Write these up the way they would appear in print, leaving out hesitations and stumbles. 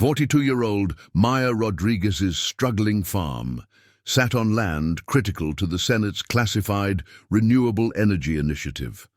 42-year-old Maya Rodriguez's struggling farm sat on land critical to the Senate's classified renewable energy initiative,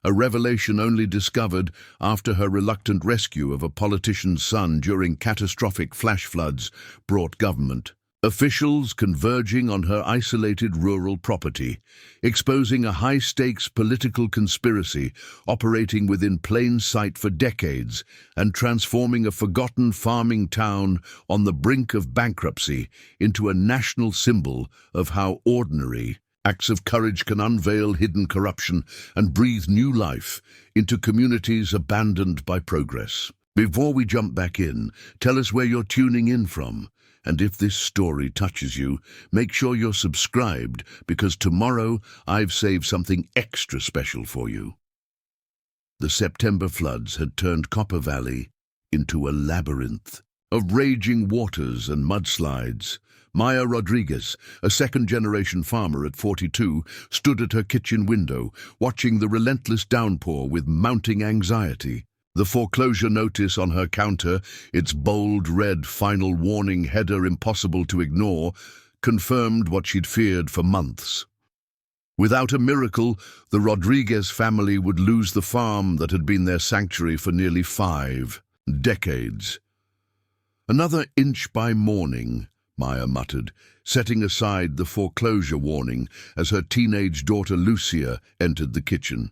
a revelation only discovered after her reluctant rescue of a politician's son during catastrophic flash floods brought government officials converging on her isolated rural property, exposing a high-stakes political conspiracy operating within plain sight for decades and transforming a forgotten farming town on the brink of bankruptcy into a national symbol of how ordinary acts of courage can unveil hidden corruption and breathe new life into communities abandoned by progress. Before we jump back in, tell us where you're tuning in from. And if this story touches you, make sure you're subscribed, because tomorrow I've saved something extra special for you. The September floods had turned Copper Valley into a labyrinth of raging waters and mudslides. Maya Rodriguez, a second-generation farmer at 42, stood at her kitchen window, watching the relentless downpour with mounting anxiety. The foreclosure notice on her counter, its bold red final warning header impossible to ignore, confirmed what she'd feared for months. Without a miracle, the Rodriguez family would lose the farm that had been their sanctuary for nearly 5 decades. "Another inch by morning," Maya muttered, setting aside the foreclosure warning as her teenage daughter Lucia entered the kitchen.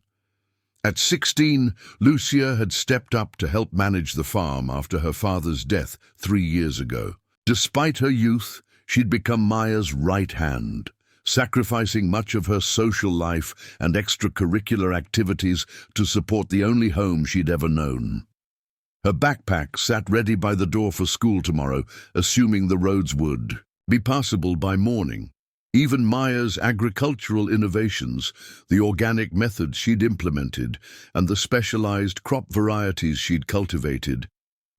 At 16, Lucia had stepped up to help manage the farm after her father's death 3 years ago. Despite her youth, she'd become Maya's right hand, sacrificing much of her social life and extracurricular activities to support the only home she'd ever known. Her backpack sat ready by the door for school tomorrow, assuming the roads would be passable by morning. Even Maya's agricultural innovations, the organic methods she'd implemented, and the specialized crop varieties she'd cultivated,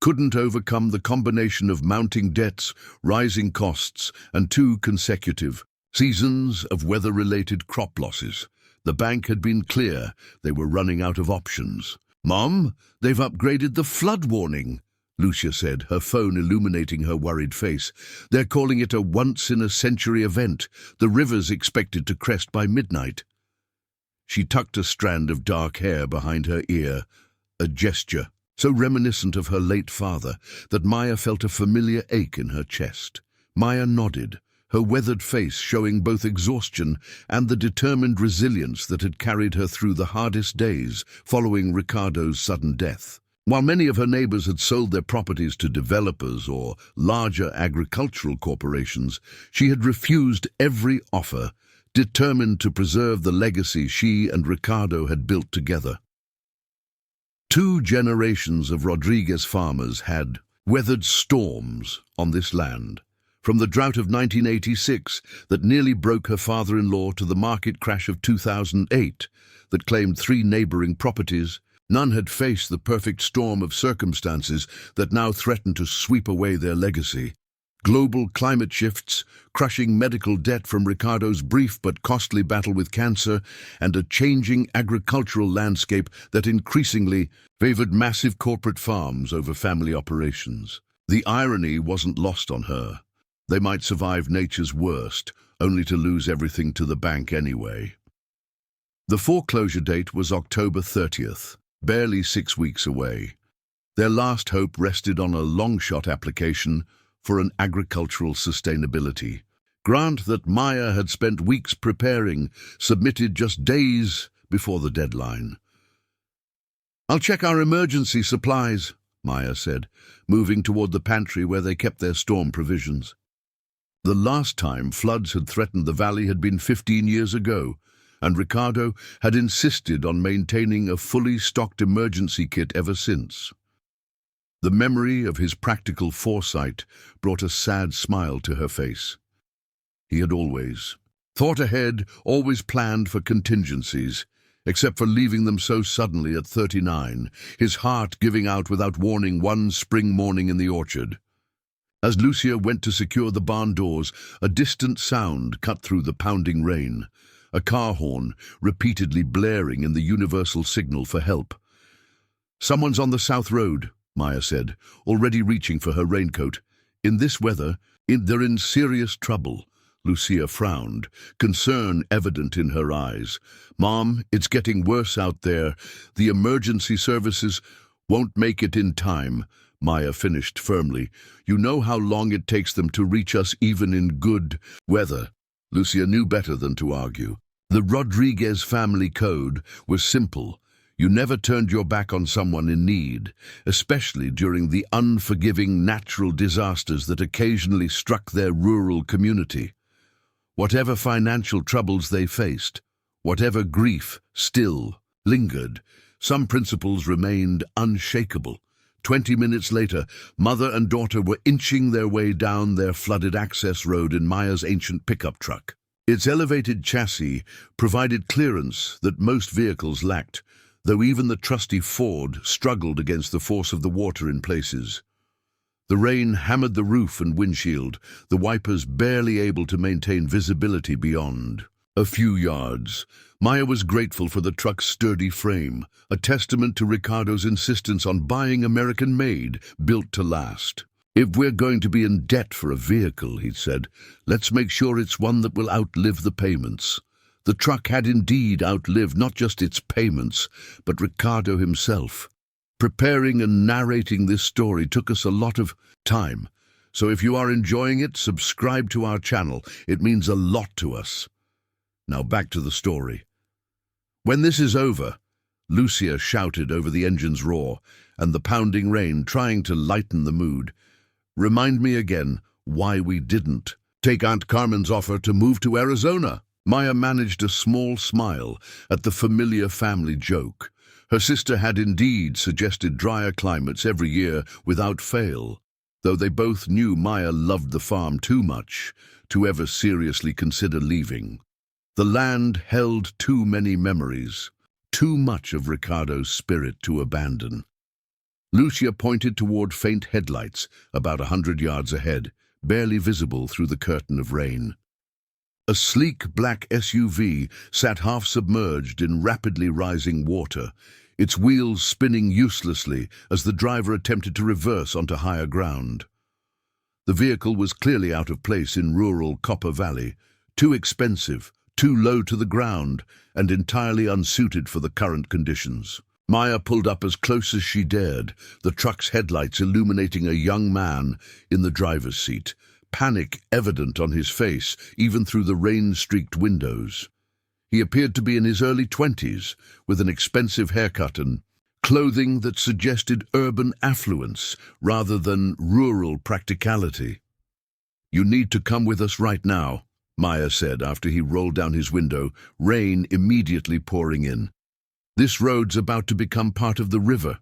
couldn't overcome the combination of mounting debts, rising costs, and 2 consecutive seasons of weather-related crop losses. The bank had been clear they were running out of options. "Mom, they've upgraded the flood warning," Lucia said, her phone illuminating her worried face. "They're calling it a once-in-a-century event. The river's expected to crest by midnight." She tucked a strand of dark hair behind her ear, a gesture so reminiscent of her late father that Maya felt a familiar ache in her chest. Maya nodded, her weathered face showing both exhaustion and the determined resilience that had carried her through the hardest days following Ricardo's sudden death. While many of her neighbors had sold their properties to developers or larger agricultural corporations, she had refused every offer, determined to preserve the legacy she and Ricardo had built together. 2 generations of Rodriguez farmers had weathered storms on this land, from the drought of 1986 that nearly broke her father-in-law to the market crash of 2008 that claimed 3 neighboring properties. None had faced the perfect storm of circumstances that now threatened to sweep away their legacy. Global climate shifts, crushing medical debt from Ricardo's brief but costly battle with cancer, and a changing agricultural landscape that increasingly favored massive corporate farms over family operations. The irony wasn't lost on her. They might survive nature's worst, only to lose everything to the bank anyway. The foreclosure date was October 30th. Barely 6 weeks away. Their last hope rested on a long-shot application for an agricultural sustainability grant that Maya had spent weeks preparing, submitted just days before the deadline. "I'll check our emergency supplies," Maya said, moving toward the pantry where they kept their storm provisions. The last time floods had threatened the valley had been 15 years ago, and Ricardo had insisted on maintaining a fully stocked emergency kit ever since. The memory of his practical foresight brought a sad smile to her face. He had always thought ahead, always planned for contingencies, except for leaving them so suddenly at 39, his heart giving out without warning one spring morning in the orchard. As Lucia went to secure the barn doors, a distant sound cut through the pounding rain. A car horn, repeatedly blaring in the universal signal for help. "Someone's on the south road," Maya said, already reaching for her raincoat. In this weather, they're in serious trouble. Lucia frowned, concern evident in her eyes. Mom, it's getting worse out there. The emergency services won't make it in time, Maya finished firmly. You know how long it takes them to reach us even in good weather. Lucia knew better than to argue. The Rodriguez family code was simple. You never turned your back on someone in need, especially during the unforgiving natural disasters that occasionally struck their rural community. Whatever financial troubles they faced, whatever grief still lingered, some principles remained unshakable. 20 minutes later, mother and daughter were inching their way down their flooded access road in Maya's ancient pickup truck. Its elevated chassis provided clearance that most vehicles lacked, though even the trusty Ford struggled against the force of the water in places. The rain hammered the roof and windshield, the wipers barely able to maintain visibility beyond a few yards. Maya was grateful for the truck's sturdy frame, a testament to Ricardo's insistence on buying American-made, built to last. If we're going to be in debt for a vehicle, he said, let's make sure it's one that will outlive the payments. The truck had indeed outlived not just its payments, but Ricardo himself. Preparing and narrating this story took us a lot of time, so if you are enjoying it, subscribe to our channel. It means a lot to us. Now back to the story. When this is over, Lucia shouted over the engine's roar and the pounding rain, trying to lighten the mood. Remind me again why we didn't take Aunt Carmen's offer to move to Arizona. Maya managed a small smile at the familiar family joke. Her sister had indeed suggested drier climates every year without fail, though they both knew Maya loved the farm too much to ever seriously consider leaving. The land held too many memories, too much of Ricardo's spirit to abandon. Lucia pointed toward faint headlights about 100 yards ahead, barely visible through the curtain of rain. A sleek black SUV sat half-submerged in rapidly rising water, its wheels spinning uselessly as the driver attempted to reverse onto higher ground. The vehicle was clearly out of place in rural Copper Valley, too expensive, too low to the ground, and entirely unsuited for the current conditions. Maya pulled up as close as she dared, the truck's headlights illuminating a young man in the driver's seat, panic evident on his face, even through the rain-streaked windows. He appeared to be in his early 20s, with an expensive haircut and clothing that suggested urban affluence rather than rural practicality. You need to come with us right now, Maya said after he rolled down his window, rain immediately pouring in. This road's about to become part of the river.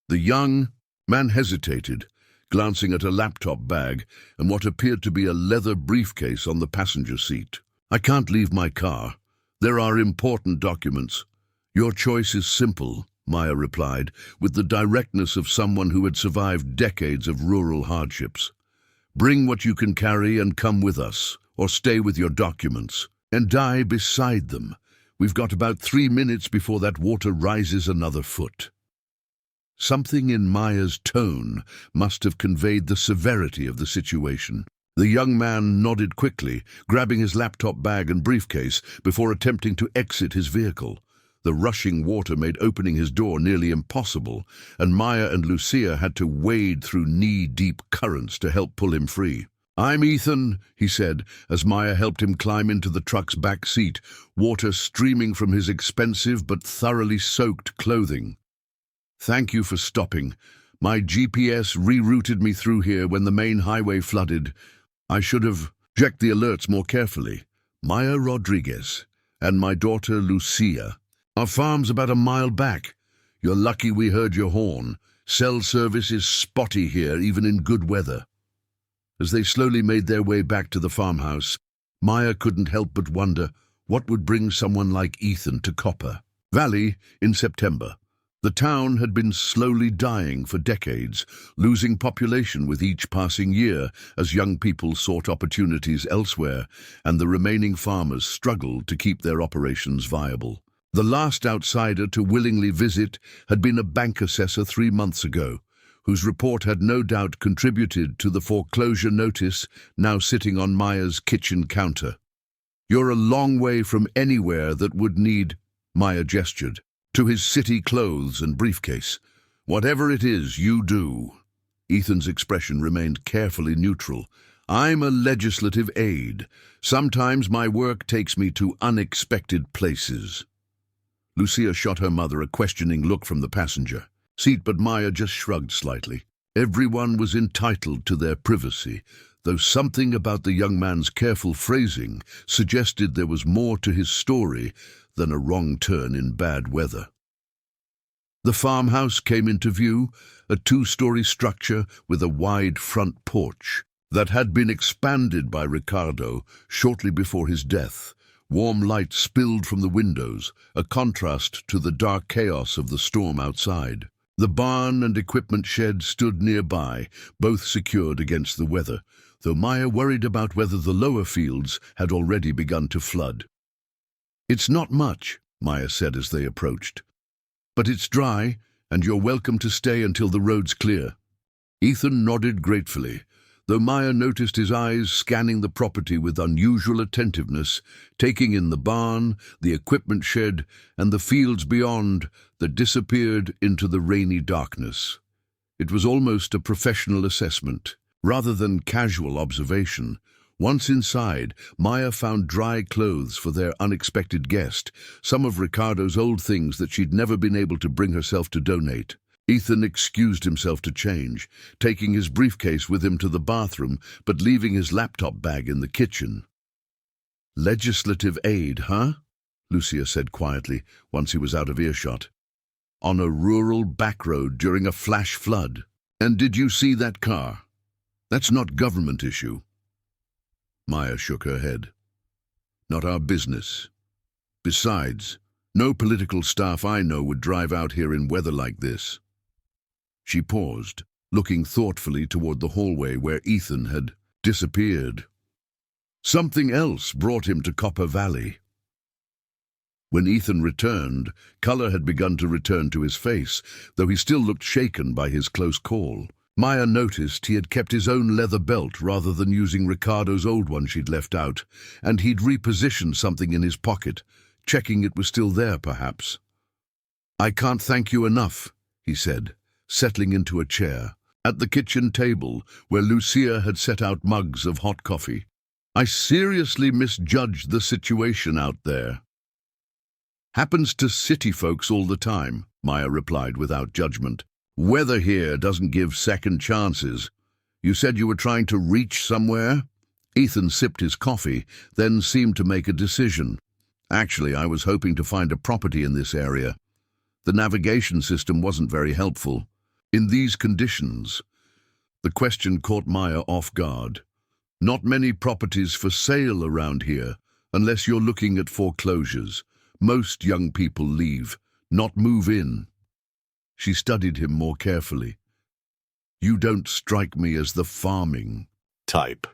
The young man hesitated, glancing at a laptop bag and what appeared to be a leather briefcase on the passenger seat. I can't leave my car. There are important documents. Your choice is simple, Maya replied, with the directness of someone who had survived decades of rural hardships. Bring what you can carry and come with us, or stay with your documents, and die beside them. We've got about 3 minutes before that water rises another foot. Something in Maya's tone must have conveyed the severity of the situation. The young man nodded quickly, grabbing his laptop bag and briefcase before attempting to exit his vehicle. The rushing water made opening his door nearly impossible, and Maya and Lucia had to wade through knee-deep currents to help pull him free. I'm Ethan, he said, as Maya helped him climb into the truck's back seat, water streaming from his expensive but thoroughly soaked clothing. Thank you for stopping. My GPS rerouted me through here when the main highway flooded. I should have checked the alerts more carefully. Maya Rodriguez and my daughter Lucia. Our farm's about a mile back. You're lucky we heard your horn. Cell service is spotty here, even in good weather. As they slowly made their way back to the farmhouse, Maya couldn't help but wonder what would bring someone like Ethan to Copper Valley in September. The town had been slowly dying for decades, losing population with each passing year as young people sought opportunities elsewhere and the remaining farmers struggled to keep their operations viable. The last outsider to willingly visit had been a bank assessor 3 months ago, whose report had no doubt contributed to the foreclosure notice now sitting on Maya's kitchen counter. "You're a long way from anywhere that would need," Maya gestured, to his city clothes and briefcase. "Whatever it is you do." Ethan's expression remained carefully neutral. "I'm a legislative aide. Sometimes my work takes me to unexpected places." Lucia shot her mother a questioning look from the passenger seat, but Maya just shrugged slightly. Everyone was entitled to their privacy, though something about the young man's careful phrasing suggested there was more to his story than a wrong turn in bad weather. The farmhouse came into view, a 2-story structure with a wide front porch that had been expanded by Ricardo shortly before his death. Warm light spilled from the windows, a contrast to the dark chaos of the storm outside. The barn and equipment shed stood nearby, both secured against the weather, though Maya worried about whether the lower fields had already begun to flood. "It's not much," Maya said as they approached. "But it's dry, and you're welcome to stay until the road's clear." Ethan nodded gratefully, though Maya noticed his eyes scanning the property with unusual attentiveness, taking in the barn, the equipment shed, and the fields beyond that disappeared into the rainy darkness. It was almost a professional assessment, rather than casual observation. Once inside, Maya found dry clothes for their unexpected guest, some of Ricardo's old things that she'd never been able to bring herself to donate. Ethan excused himself to change, taking his briefcase with him to the bathroom, but leaving his laptop bag in the kitchen. "Legislative aid, huh?" Lucia said quietly, once he was out of earshot. "On a rural back road during a flash flood. And did you see that car? That's not government issue." Maya shook her head. "Not our business. Besides, no political staff I know would drive out here in weather like this." She paused, looking thoughtfully toward the hallway where Ethan had disappeared. Something else brought him to Copper Valley. When Ethan returned, color had begun to return to his face, though he still looked shaken by his close call. Maya noticed he had kept his own leather belt rather than using Ricardo's old one she'd left out, and he'd repositioned something in his pocket, checking it was still there, perhaps. "I can't thank you enough," he said, settling into a chair at the kitchen table where Lucia had set out mugs of hot coffee. "I seriously misjudged the situation out there." "Happens to city folks all the time," Maya replied without judgment. "Weather here doesn't give second chances. You said you were trying to reach somewhere?" Ethan sipped his coffee, then seemed to make a decision. "Actually, I was hoping to find a property in this area. The navigation system wasn't very helpful. In these conditions," the question caught Maya off guard. "Not many properties for sale around here, unless you're looking at foreclosures. Most young people leave, not move in." She studied him more carefully. "You don't strike me as the farming type."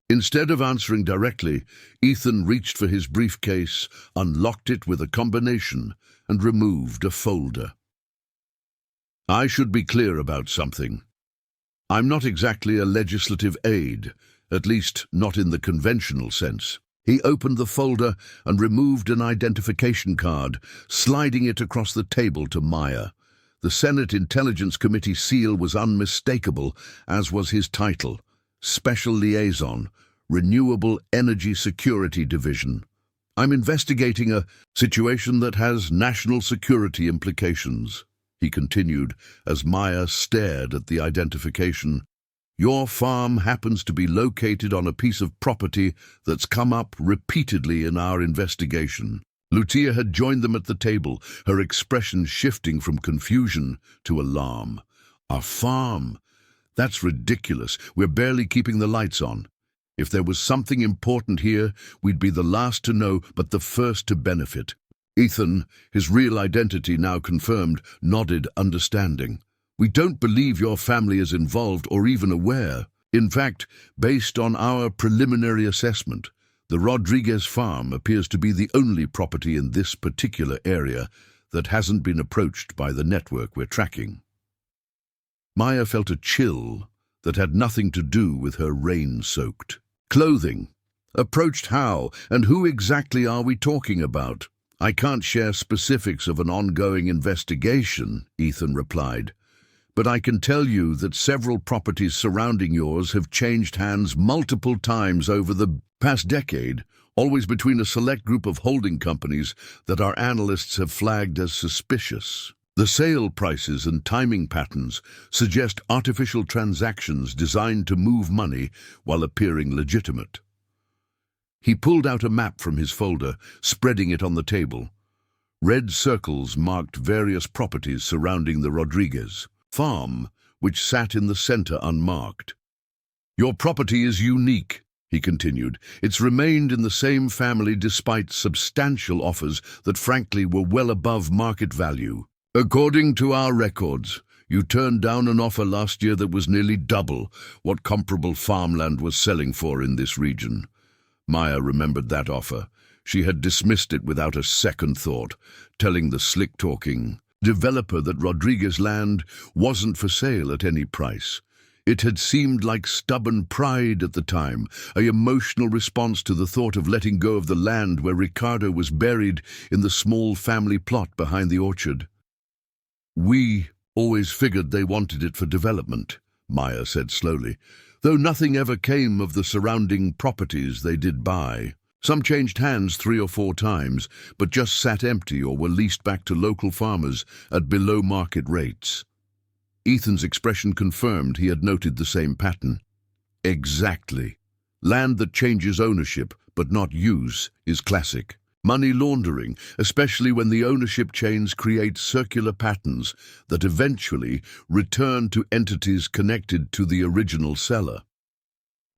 Instead of answering directly, Ethan reached for his briefcase, unlocked it with a combination, and removed a folder. "I should be clear about something. I'm not exactly a legislative aide, at least not in the conventional sense." He opened the folder and removed an identification card, sliding it across the table to Maya. The Senate Intelligence Committee seal was unmistakable, as was his title: Special Liaison, Renewable Energy Security Division. "I'm investigating a situation that has national security implications," he continued as Maya stared at the identification. "Your farm happens to be located on a piece of property that's come up repeatedly in our investigation." Lucia had joined them at the table, her expression shifting from confusion to alarm. "Our farm? That's ridiculous. We're barely keeping the lights on. If there was something important here, we'd be the last to know, but the first to benefit." Ethan, his real identity now confirmed, nodded understanding. "We don't believe your family is involved or even aware. In fact, based on our preliminary assessment, The Rodriguez farm appears to be the only property in this particular area that hasn't been approached by the network we're tracking. Maya felt a chill that had nothing to do with her rain-soaked clothing. Approached how, and who exactly are we talking about? I can't share specifics of an ongoing investigation, Ethan replied, but I can tell you that several properties surrounding yours have changed hands multiple times over the past decade, always between a select group of holding companies that our analysts have flagged as suspicious. The sale prices and timing patterns suggest artificial transactions designed to move money while appearing legitimate. He pulled out a map from his folder, spreading it on the table. Red circles marked various properties surrounding the Rodriguez farm, which sat in the center unmarked. Your property is unique, he continued. It's remained in the same family despite substantial offers that frankly were well above market value. According to our records, you turned down an offer last year that was nearly double what comparable farmland was selling for in this region. Maya remembered that offer. She had dismissed it without a second thought, telling the slick-talking developer that Rodriguez land wasn't for sale at any price. It had seemed like stubborn pride at the time, an emotional response to the thought of letting go of the land where Ricardo was buried in the small family plot behind the orchard. We always figured they wanted it for development, Maya said slowly, though nothing ever came of the surrounding properties they did buy. Some changed hands 3 or 4 times, but just sat empty or were leased back to local farmers at below-market rates. Ethan's expression confirmed he had noted the same pattern. Exactly. Land that changes ownership, but not use, is classic. Money laundering, especially when the ownership chains create circular patterns that eventually return to entities connected to the original seller.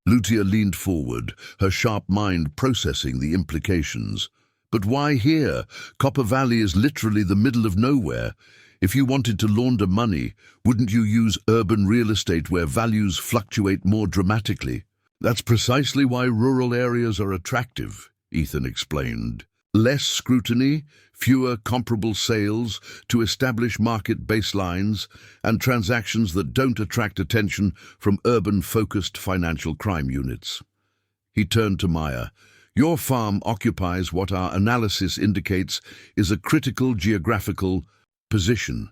Lucia leaned forward, her sharp mind processing the implications. But why here? Copper Valley is literally the middle of nowhere. If you wanted to launder money, wouldn't you use urban real estate where values fluctuate more dramatically? That's precisely why rural areas are attractive, Ethan explained. Less scrutiny, fewer comparable sales to establish market baselines, and transactions that don't attract attention from urban-focused financial crime units. He turned to Maya. Your farm occupies what our analysis indicates is a critical geographical position.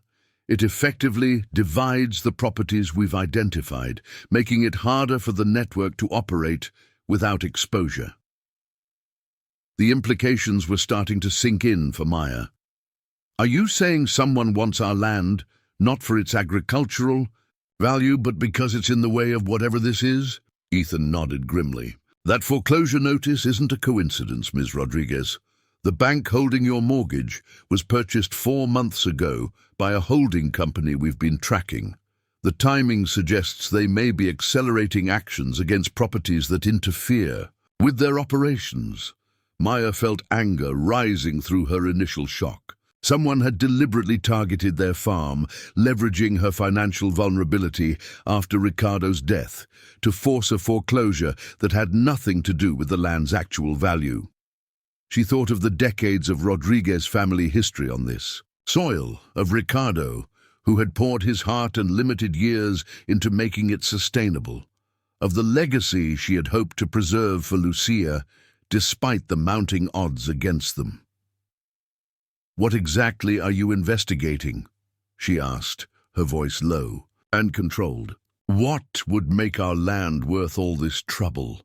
It effectively divides the properties we've identified, making it harder for the network to operate without exposure. The implications were starting to sink in for Maya. Are you saying someone wants our land, not for its agricultural value, but because it's in the way of whatever this is? Ethan nodded grimly. That foreclosure notice isn't a coincidence, Ms. Rodriguez. The bank holding your mortgage was purchased 4 months ago by a holding company we've been tracking. The timing suggests they may be accelerating actions against properties that interfere with their operations. Maya felt anger rising through her initial shock. Someone had deliberately targeted their farm, leveraging her financial vulnerability after Ricardo's death, to force a foreclosure that had nothing to do with the land's actual value. She thought of the decades of Rodriguez family history on this soil, of Ricardo, who had poured his heart and limited years into making it sustainable, of the legacy she had hoped to preserve for Lucia, despite the mounting odds against them. What exactly are you investigating? She asked, her voice low and controlled. What would make our land worth all this trouble?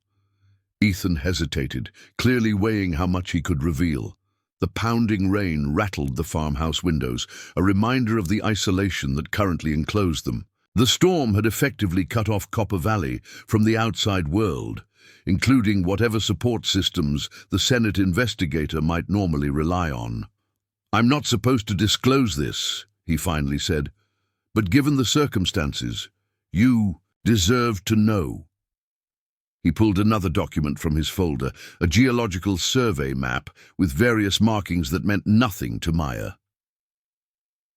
Ethan hesitated, clearly weighing how much he could reveal. The pounding rain rattled the farmhouse windows, a reminder of the isolation that currently enclosed them. The storm had effectively cut off Copper Valley from the outside world, including whatever support systems the Senate investigator might normally rely on. I'm not supposed to disclose this, he finally said, but given the circumstances, you deserve to know. He pulled another document from his folder, a geological survey map with various markings that meant nothing to Maya.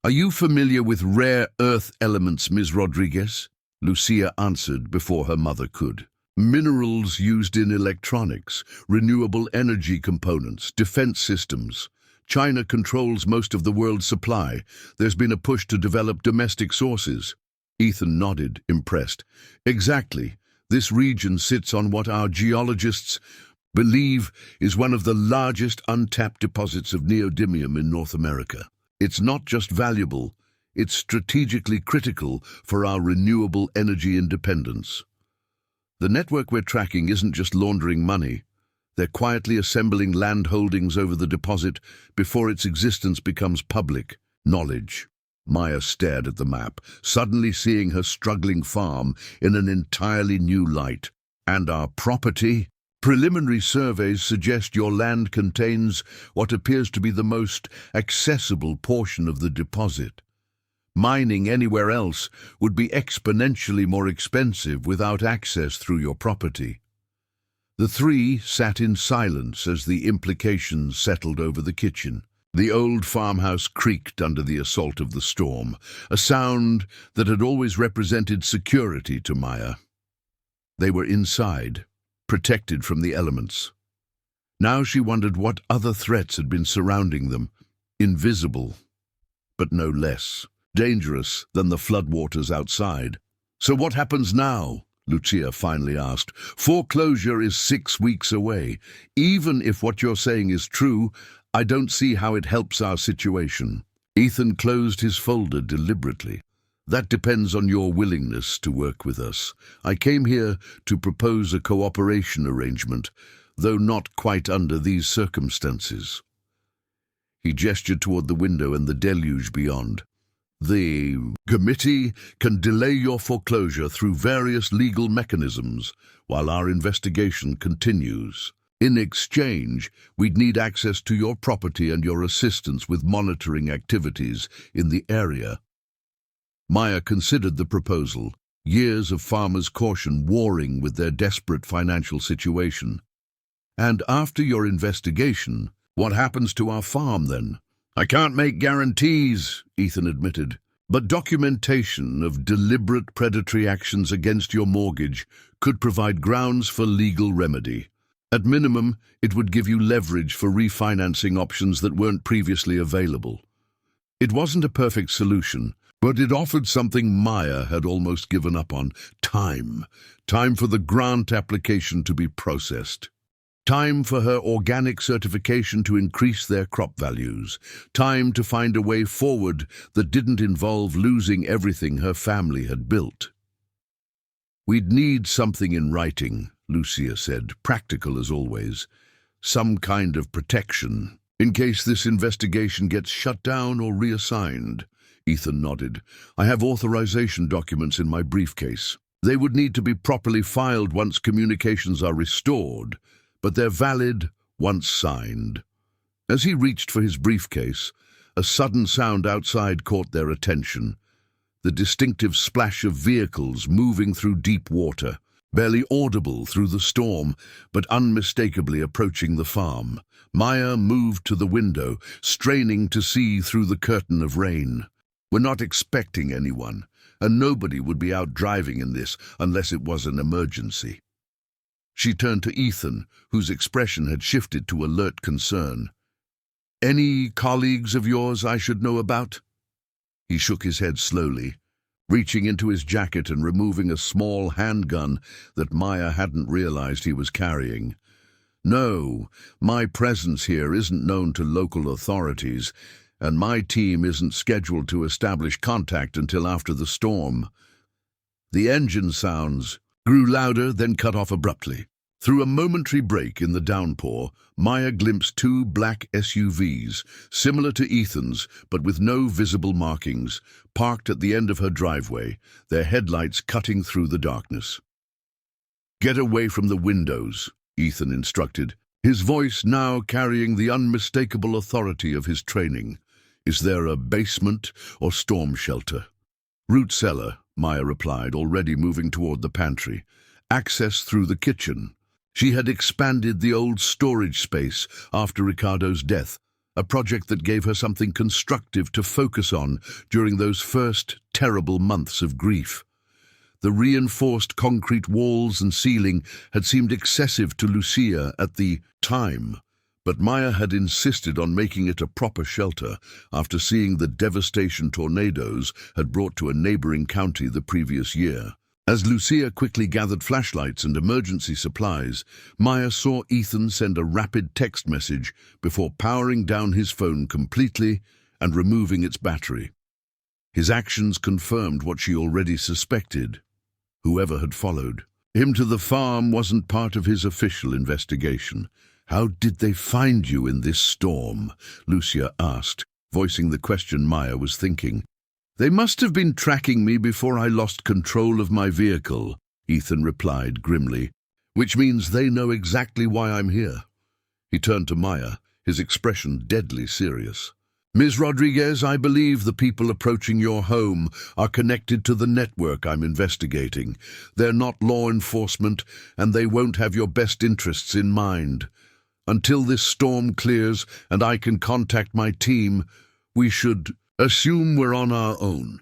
Are you familiar with rare earth elements, Ms. Rodriguez? Lucia answered before her mother could. Minerals used in electronics, renewable energy components, defense systems. China controls most of the world's supply. There's been a push to develop domestic sources. Ethan nodded, impressed. Exactly. This region sits on what our geologists believe is one of the largest untapped deposits of neodymium in North America. It's not just valuable, it's strategically critical for our renewable energy independence. The network we're tracking isn't just laundering money. They're quietly assembling land holdings over the deposit before its existence becomes public knowledge. Maya stared at the map, suddenly seeing her struggling farm in an entirely new light. And our property? Preliminary surveys suggest your land contains what appears to be the most accessible portion of the deposit. Mining anywhere else would be exponentially more expensive without access through your property. The three sat in silence as the implications settled over the kitchen. The old farmhouse creaked under the assault of the storm, a sound that had always represented security to Maya. They were inside, protected from the elements. Now she wondered what other threats had been surrounding them, invisible, but no less dangerous than the floodwaters outside. So what happens now? Lucia finally asked. Foreclosure is 6 weeks away. Even if what you're saying is true, I don't see how it helps our situation. Ethan closed his folder deliberately. That depends on your willingness to work with us. I came here to propose a cooperation arrangement, though not quite under these circumstances. He gestured toward the window and the deluge beyond. The committee can delay your foreclosure through various legal mechanisms while our investigation continues. In exchange, we'd need access to your property and your assistance with monitoring activities in the area. Maya considered the proposal, years of farmers' caution warring with their desperate financial situation. And after your investigation, what happens to our farm then? I can't make guarantees, Ethan admitted, but documentation of deliberate predatory actions against your mortgage could provide grounds for legal remedy. At minimum, it would give you leverage for refinancing options that weren't previously available. It wasn't a perfect solution, but it offered something Maya had almost given up on: time. Time for the grant application to be processed. Time for her organic certification to increase their crop values. Time to find a way forward that didn't involve losing everything her family had built. We'd need something in writing, Lucia said, practical as always. Some kind of protection, in case this investigation gets shut down or reassigned. Ethan nodded. I have authorization documents in my briefcase. They would need to be properly filed once communications are restored, but they're valid once signed. As he reached for his briefcase, a sudden sound outside caught their attention. The distinctive splash of vehicles moving through deep water, barely audible through the storm, but unmistakably approaching the farm. Maya moved to the window, straining to see through the curtain of rain. We're not expecting anyone, and nobody would be out driving in this unless it was an emergency. She turned to Ethan, whose expression had shifted to alert concern. Any colleagues of yours I should know about? He shook his head slowly, reaching into his jacket and removing a small handgun that Maya hadn't realized he was carrying. No, my presence here isn't known to local authorities, and my team isn't scheduled to establish contact until after the storm. The engine sounds grew louder, then cut off abruptly. Through a momentary break in the downpour, Maya glimpsed 2 black SUVs, similar to Ethan's but with no visible markings, parked at the end of her driveway, their headlights cutting through the darkness. Get away from the windows, Ethan instructed, his voice now carrying the unmistakable authority of his training. Is there a basement or storm shelter? Root cellar, Maya replied, already moving toward the pantry. Access through the kitchen. She had expanded the old storage space after Ricardo's death, a project that gave her something constructive to focus on during those first terrible months of grief. The reinforced concrete walls and ceiling had seemed excessive to Lucia at the time, but Maya had insisted on making it a proper shelter after seeing the devastation tornadoes had brought to a neighboring county the previous year. As Lucia quickly gathered flashlights and emergency supplies, Maya saw Ethan send a rapid text message before powering down his phone completely and removing its battery. His actions confirmed what she already suspected. Whoever had followed him to the farm wasn't part of his official investigation. "How did they find you in this storm?" Lucia asked, voicing the question Maya was thinking. "They must have been tracking me before I lost control of my vehicle," Ethan replied grimly, "which means they know exactly why I'm here." He turned to Maya, his expression deadly serious. "Ms. Rodriguez, I believe the people approaching your home are connected to the network I'm investigating. They're not law enforcement, and they won't have your best interests in mind. Until this storm clears and I can contact my team, we should assume we're on our own."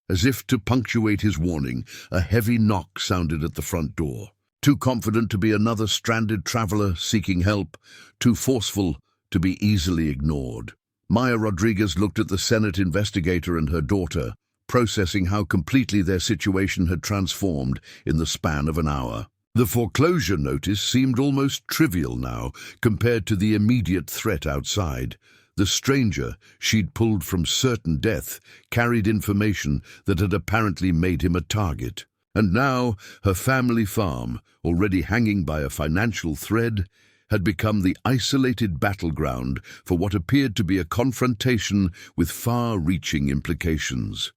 As if to punctuate his warning, a heavy knock sounded at the front door. Too confident to be another stranded traveler seeking help, too forceful to be easily ignored. Maya Rodriguez looked at the Senate investigator and her daughter, processing how completely their situation had transformed in the span of an hour. The foreclosure notice seemed almost trivial now compared to the immediate threat outside. The stranger she'd pulled from certain death carried information that had apparently made him a target. And now her family farm, already hanging by a financial thread, had become the isolated battleground for what appeared to be a confrontation with far-reaching implications.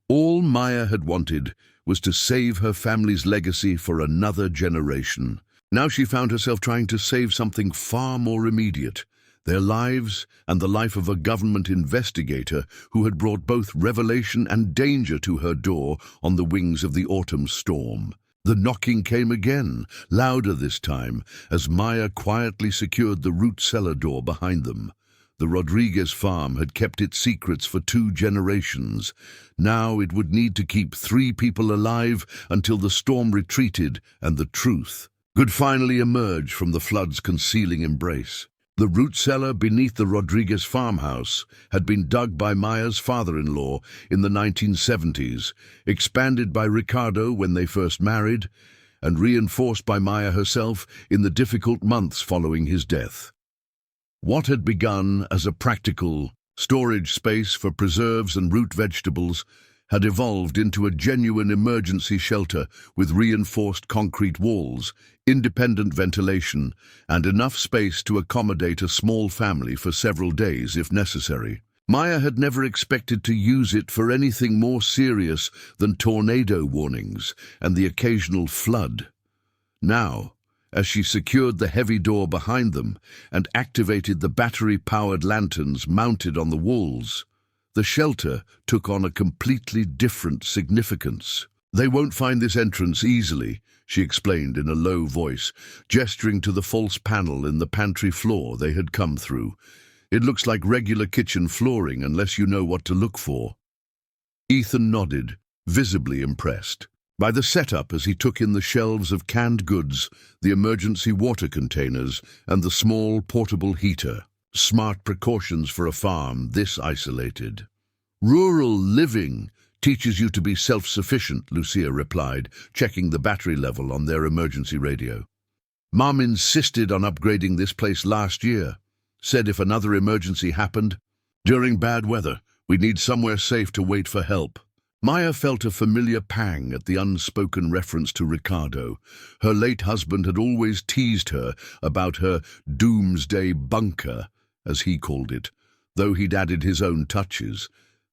All Maya had wanted was to save her family's legacy for another generation. Now she found herself trying to save something far more immediate, their lives and the life of a government investigator who had brought both revelation and danger to her door on the wings of the autumn storm. The knocking came again, louder this time, as Maya quietly secured the root cellar door behind them. The Rodriguez farm had kept its secrets for 2 generations. Now it would need to keep 3 people alive until the storm retreated and the truth could finally emerge from the flood's concealing embrace. The root cellar beneath the Rodriguez farmhouse had been dug by Maya's father-in-law in the 1970s, expanded by Ricardo when they first married, and reinforced by Maya herself in the difficult months following his death. What had begun as a practical storage space for preserves and root vegetables had evolved into a genuine emergency shelter with reinforced concrete walls, independent ventilation, and enough space to accommodate a small family for several days if necessary. Maya had never expected to use it for anything more serious than tornado warnings and the occasional flood. Now, as she secured the heavy door behind them and activated the battery-powered lanterns mounted on the walls, the shelter took on a completely different significance. "They won't find this entrance easily," she explained in a low voice, gesturing to the false panel in the pantry floor they had come through. "It looks like regular kitchen flooring unless you know what to look for." Ethan nodded, visibly impressed by the setup as he took in the shelves of canned goods, the emergency water containers, and the small portable heater. Smart precautions for a farm this isolated. "Rural living teaches you to be self-sufficient," Lucia replied, checking the battery level on their emergency radio. "Mom insisted on upgrading this place last year. Said if another emergency happened, during bad weather, we'd need somewhere safe to wait for help." Maya felt a familiar pang at the unspoken reference to Ricardo. Her late husband had always teased her about her doomsday bunker, as he called it, though he'd added his own touches.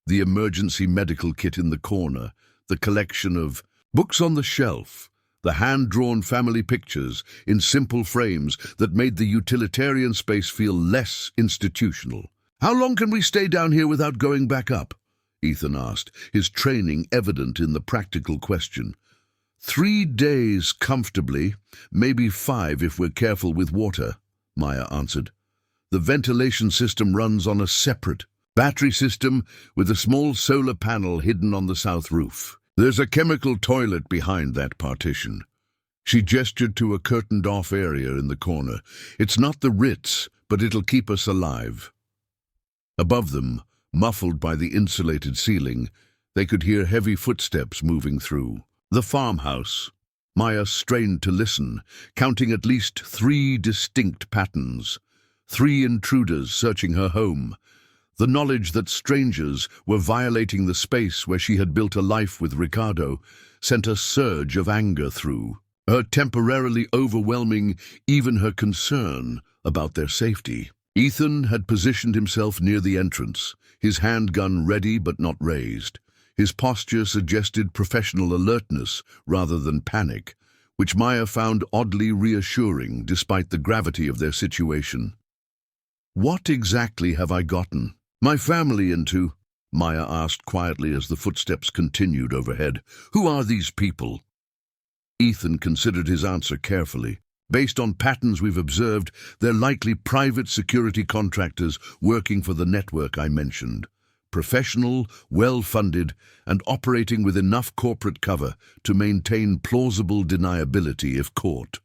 The emergency medical kit in the corner, the collection of books on the shelf, the hand-drawn family pictures in simple frames that made the utilitarian space feel less institutional. "How long can we stay down here without going back up?" Ethan asked, his training evident in the practical question. 3 days comfortably, maybe 5 if we're careful with water," Maya answered. "The ventilation system runs on a separate battery system with a small solar panel hidden on the south roof. There's a chemical toilet behind that partition. She gestured to a curtained-off area in the corner. It's not the Ritz, but it'll keep us alive. Above them, muffled by the insulated ceiling, they could hear heavy footsteps moving through. The farmhouse. Maya strained to listen, counting at least 3 distinct patterns. 3 intruders searching her home. The knowledge that strangers were violating the space where she had built a life with Ricardo sent a surge of anger through her, temporarily overwhelming even her concern about their safety. Ethan had positioned himself near the entrance, his handgun ready but not raised. His posture suggested professional alertness rather than panic, which Maya found oddly reassuring despite the gravity of their situation. "What exactly have I gotten my family into?" Maya asked quietly as the footsteps continued overhead. "Who are these people?" Ethan considered his answer carefully. "Based on patterns we've observed, they're likely private security contractors working for the network I mentioned. Professional, well-funded, and operating with enough corporate cover to maintain plausible deniability if caught."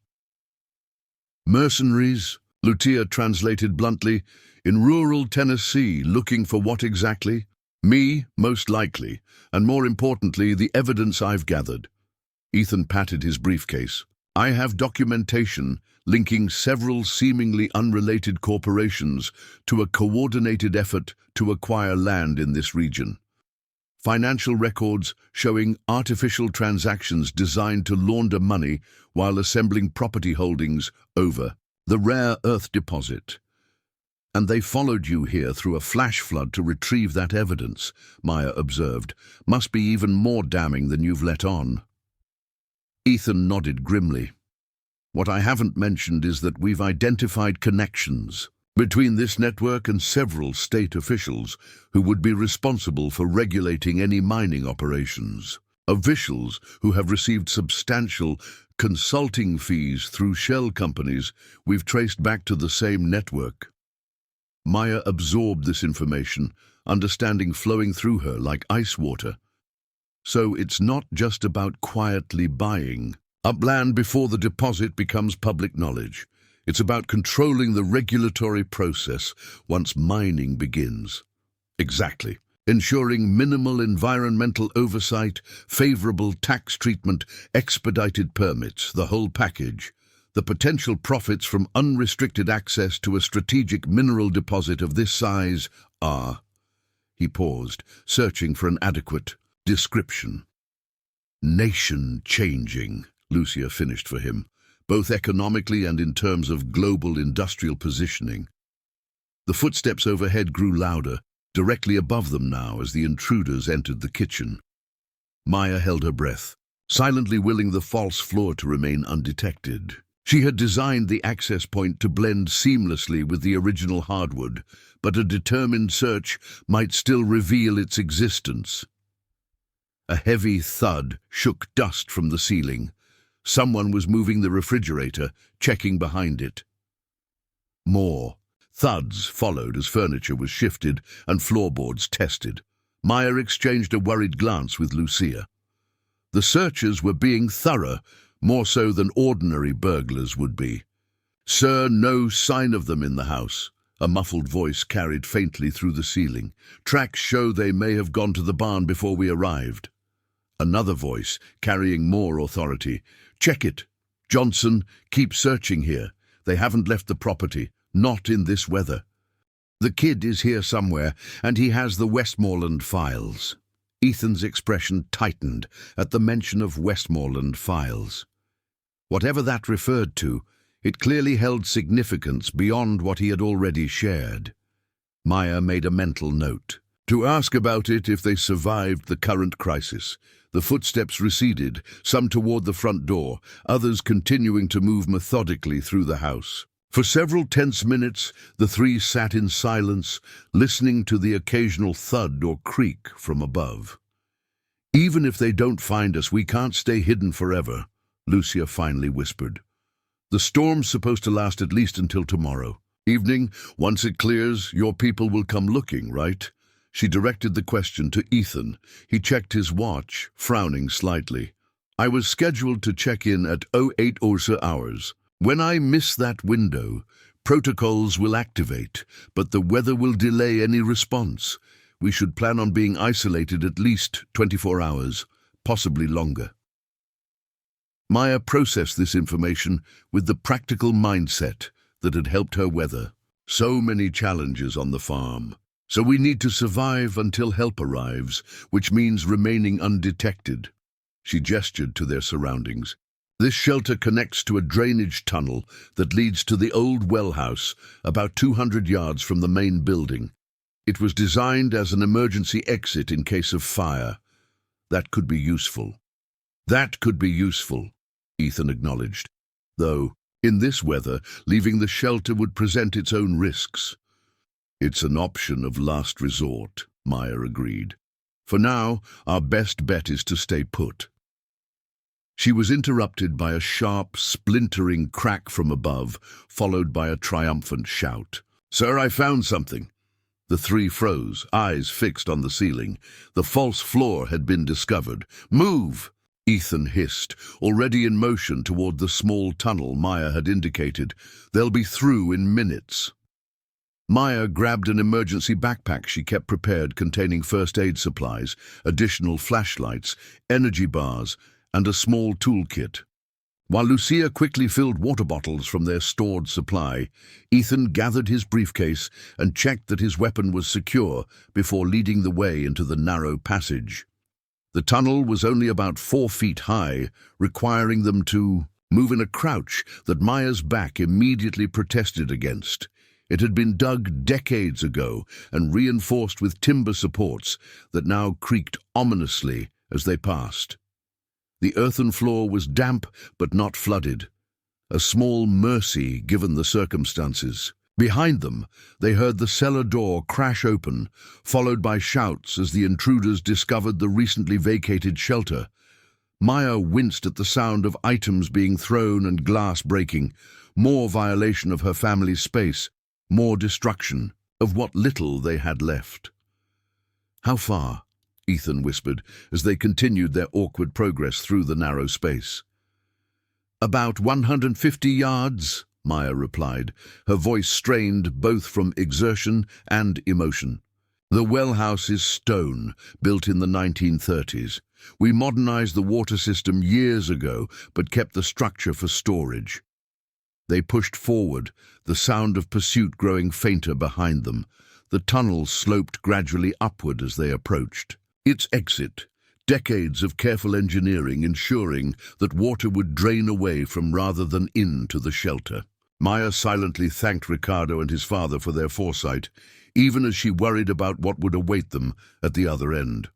"Mercenaries," Lucia translated bluntly, "in rural Tennessee, looking for what exactly?" "Me, most likely, and more importantly, the evidence I've gathered." Ethan patted his briefcase. "I have documentation linking several seemingly unrelated corporations to a coordinated effort to acquire land in this region. Financial records showing artificial transactions designed to launder money while assembling property holdings over the rare earth deposit. And they followed you here through a flash flood to retrieve that evidence," Maya observed. "Must be even more damning than you've let on." Ethan nodded grimly. "What I haven't mentioned is that we've identified connections between this network and several state officials who would be responsible for regulating any mining operations. Officials who have received substantial consulting fees through shell companies we've traced back to the same network." Maya absorbed this information, understanding flowing through her like ice water. So it's not just about quietly buying up land before the deposit becomes public knowledge. It's about controlling the regulatory process once mining begins. Exactly. Ensuring minimal environmental oversight, favorable tax treatment, expedited permits, the whole package. The potential profits from unrestricted access to a strategic mineral deposit of this size are... He paused, searching for an adequate description. "Nation-changing," Lucia finished for him, "both economically and in terms of global industrial positioning." The footsteps overhead grew louder, directly above them now as the intruders entered the kitchen. Maya held her breath, silently willing the false floor to remain undetected. She had designed the access point to blend seamlessly with the original hardwood, but a determined search might still reveal its existence. A heavy thud shook dust from the ceiling. Someone was moving the refrigerator, checking behind it. More thuds followed as furniture was shifted and floorboards tested. Maya exchanged a worried glance with Lucia. The searchers were being thorough, more so than ordinary burglars would be. "Sir, no sign of them in the house," a muffled voice carried faintly through the ceiling. "Tracks show they may have gone to the barn before we arrived." Another voice, carrying more authority. "Check it. Johnson, keep searching here. They haven't left the property, not in this weather. The kid is here somewhere, and he has the Westmoreland files." Ethan's expression tightened at the mention of Westmoreland files. Whatever that referred to, it clearly held significance beyond what he had already shared. Maya made a mental note. To ask about it if they survived the current crisis. The footsteps receded, some toward the front door, others continuing to move methodically through the house. For several tense minutes, the three sat in silence, listening to the occasional thud or creak from above. "Even if they don't find us, we can't stay hidden forever," Lucia finally whispered. "The storm's supposed to last at least until tomorrow evening. Once it clears, your people will come looking, right?" She directed the question to Ethan. He checked his watch, frowning slightly. I was scheduled to check in at 08 hours. When I miss that window, protocols will activate, but the weather will delay any response. We should plan on being isolated at least 24 hours, possibly longer. Maya processed this information with the practical mindset that had helped her weather so many challenges on the farm. So we need to survive until help arrives, which means remaining undetected. She gestured to their surroundings. This shelter connects to a drainage tunnel that leads to the old well house, about 200 yards from the main building. It was designed as an emergency exit in case of fire. That could be useful. That could be useful, Ethan acknowledged. Though, in this weather, leaving the shelter would present its own risks. It's an option of last resort, Maya agreed. For now, our best bet is to stay put. She was interrupted by a sharp, splintering crack from above, followed by a triumphant shout. "Sir, I found something." The three froze, eyes fixed on the ceiling. The false floor had been discovered. "Move!" Ethan hissed, already in motion toward the small tunnel Maya had indicated. "They'll be through in minutes." Maya grabbed an emergency backpack she kept prepared containing first aid supplies, additional flashlights, energy bars, and a small toolkit. While Lucia quickly filled water bottles from their stored supply, Ethan gathered his briefcase and checked that his weapon was secure before leading the way into the narrow passage. The tunnel was only about 4 feet high, requiring them to move in a crouch that Maya's back immediately protested against. It had been dug decades ago and reinforced with timber supports that now creaked ominously as they passed. The earthen floor was damp but not flooded, a small mercy given the circumstances. Behind them, they heard the cellar door crash open, followed by shouts as the intruders discovered the recently vacated shelter. Maya winced at the sound of items being thrown and glass breaking, more violation of her family's space, more destruction of what little they had left. "How far?" Ethan whispered as they continued their awkward progress through the narrow space. "About 150 yards, Maya replied, her voice strained both from exertion and emotion. "The well house is stone, built in the 1930s. We modernized the water system years ago, but kept the structure for storage." They pushed forward, the sound of pursuit growing fainter behind them. The tunnel sloped gradually upward as they approached. Its exit, decades of careful engineering ensuring that water would drain away from rather than into the shelter. Maya silently thanked Ricardo and his father for their foresight, even as she worried about what would await them at the other end.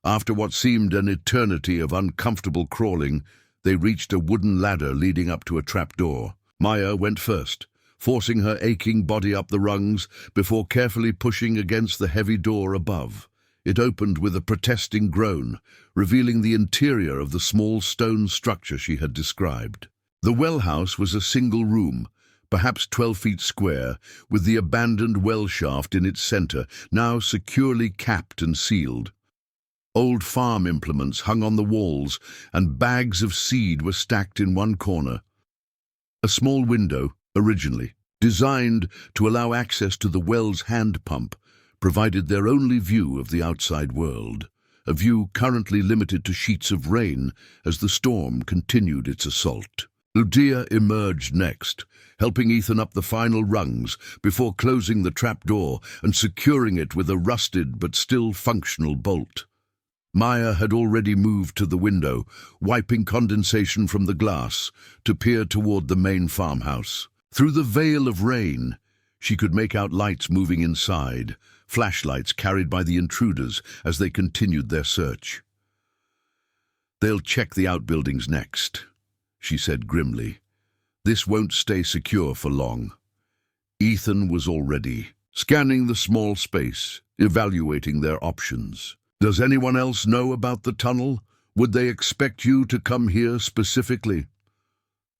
After what seemed an eternity of uncomfortable crawling, they reached a wooden ladder leading up to a trapdoor. Maya went first, forcing her aching body up the rungs before carefully pushing against the heavy door above. It opened with a protesting groan, revealing the interior of the small stone structure she had described. The well house was a single room, perhaps 12 feet square, with the abandoned well shaft in its center, now securely capped and sealed. Old farm implements hung on the walls, and bags of seed were stacked in one corner. A small window, originally designed to allow access to the well's hand pump, provided their only view of the outside world, a view currently limited to sheets of rain as the storm continued its assault. Lucia emerged next, helping Ethan up the final rungs before closing the trapdoor and securing it with a rusted but still functional bolt. Maya had already moved to the window, wiping condensation from the glass, to peer toward the main farmhouse. Through the veil of rain, she could make out lights moving inside, flashlights carried by the intruders as they continued their search. "They'll check the outbuildings next," she said grimly. "This won't stay secure for long." Ethan was already scanning the small space, evaluating their options. "Does anyone else know about the tunnel? Would they expect you to come here specifically?"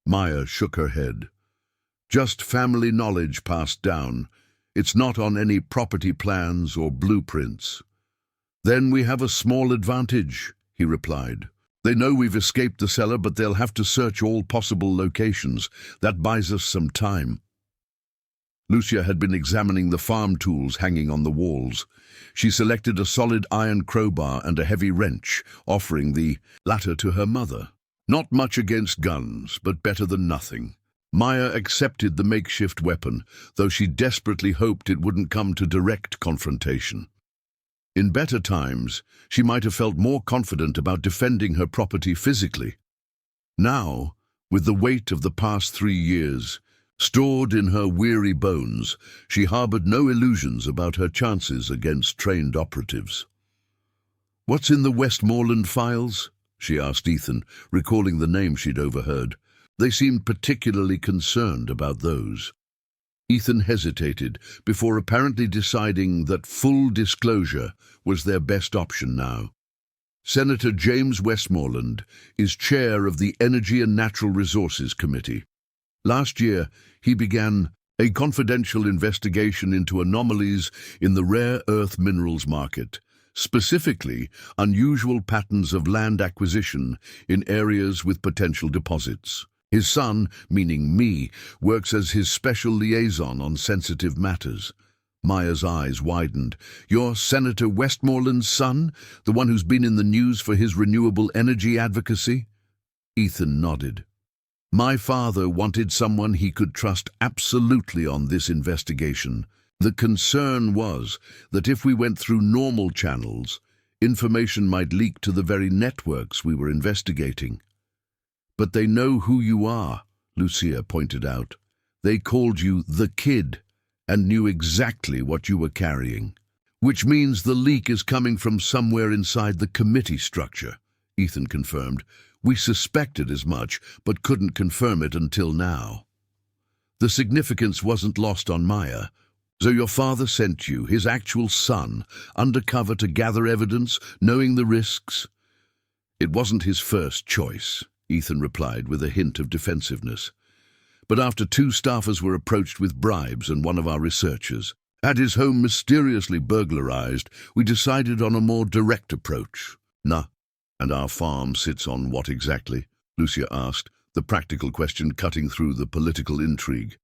Maya shook her head. "Just family knowledge passed down. It's not on any property plans or blueprints. Then we have a small advantage, he replied. They know we've escaped the cellar, but they'll have to search all possible locations. That buys us some time. Lucia had been examining the farm tools hanging on the walls. She selected a solid iron crowbar and a heavy wrench, offering the latter to her mother. Not much against guns, but better than nothing. Maya accepted the makeshift weapon, though she desperately hoped it wouldn't come to direct confrontation. In better times, she might have felt more confident about defending her property physically. Now, with the weight of the past 3 years stored in her weary bones, she harbored no illusions about her chances against trained operatives. "What's in the Westmoreland files?" she asked Ethan, recalling the name she'd overheard. They seemed particularly concerned about those. Ethan hesitated before apparently deciding that full disclosure was their best option now. Senator James Westmoreland is chair of the Energy and Natural Resources Committee. Last year, he began a confidential investigation into anomalies in the rare earth minerals market, specifically unusual patterns of land acquisition in areas with potential deposits. His son, meaning me, works as his special liaison on sensitive matters. Maya's eyes widened. "You're Senator Westmoreland's son? The one who's been in the news for his renewable energy advocacy?" Ethan nodded. "My father wanted someone he could trust absolutely on this investigation. The concern was that if we went through normal channels, information might leak to the very networks we were investigating." "But they know who you are," Lucia pointed out. "They called you the Kid and knew exactly what you were carrying." "Which means the leak is coming from somewhere inside the committee structure," Ethan confirmed. "We suspected as much, but couldn't confirm it until now." The significance wasn't lost on Maya. "So your father sent you, his actual son, undercover to gather evidence, knowing the risks?" "It wasn't his first choice," Ethan replied with a hint of defensiveness. "But after 2 staffers were approached with bribes and one of our researchers had his home mysteriously burglarized, we decided on a more direct approach." "Nah, and our farm sits on what exactly?" Lucia asked, the practical question cutting through the political intrigue.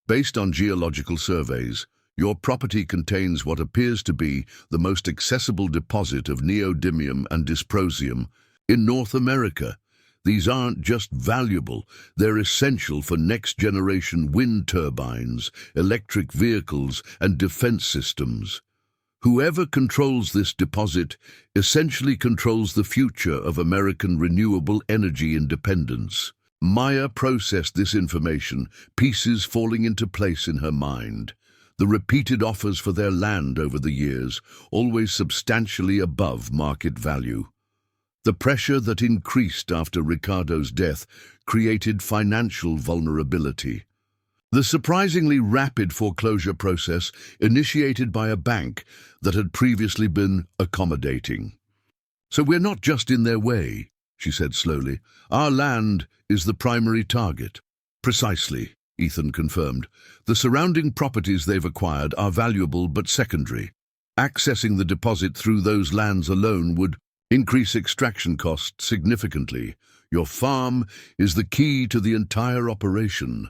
"Based on geological surveys, your property contains what appears to be the most accessible deposit of neodymium and dysprosium in North America. These aren't just valuable, they're essential for next-generation wind turbines, electric vehicles, and defense systems. Whoever controls this deposit essentially controls the future of American renewable energy independence." Maya processed this information, pieces falling into place in her mind. The repeated offers for their land over the years, always substantially above market value. The pressure that increased after Ricardo's death created financial vulnerability. The surprisingly rapid foreclosure process initiated by a bank that had previously been accommodating. "So we're not just in their way," she said slowly. "Our land is the primary target." "Precisely," Ethan confirmed. "The surrounding properties they've acquired are valuable but secondary. Accessing the deposit through those lands alone would increase extraction costs significantly. Your farm is the key to the entire operation."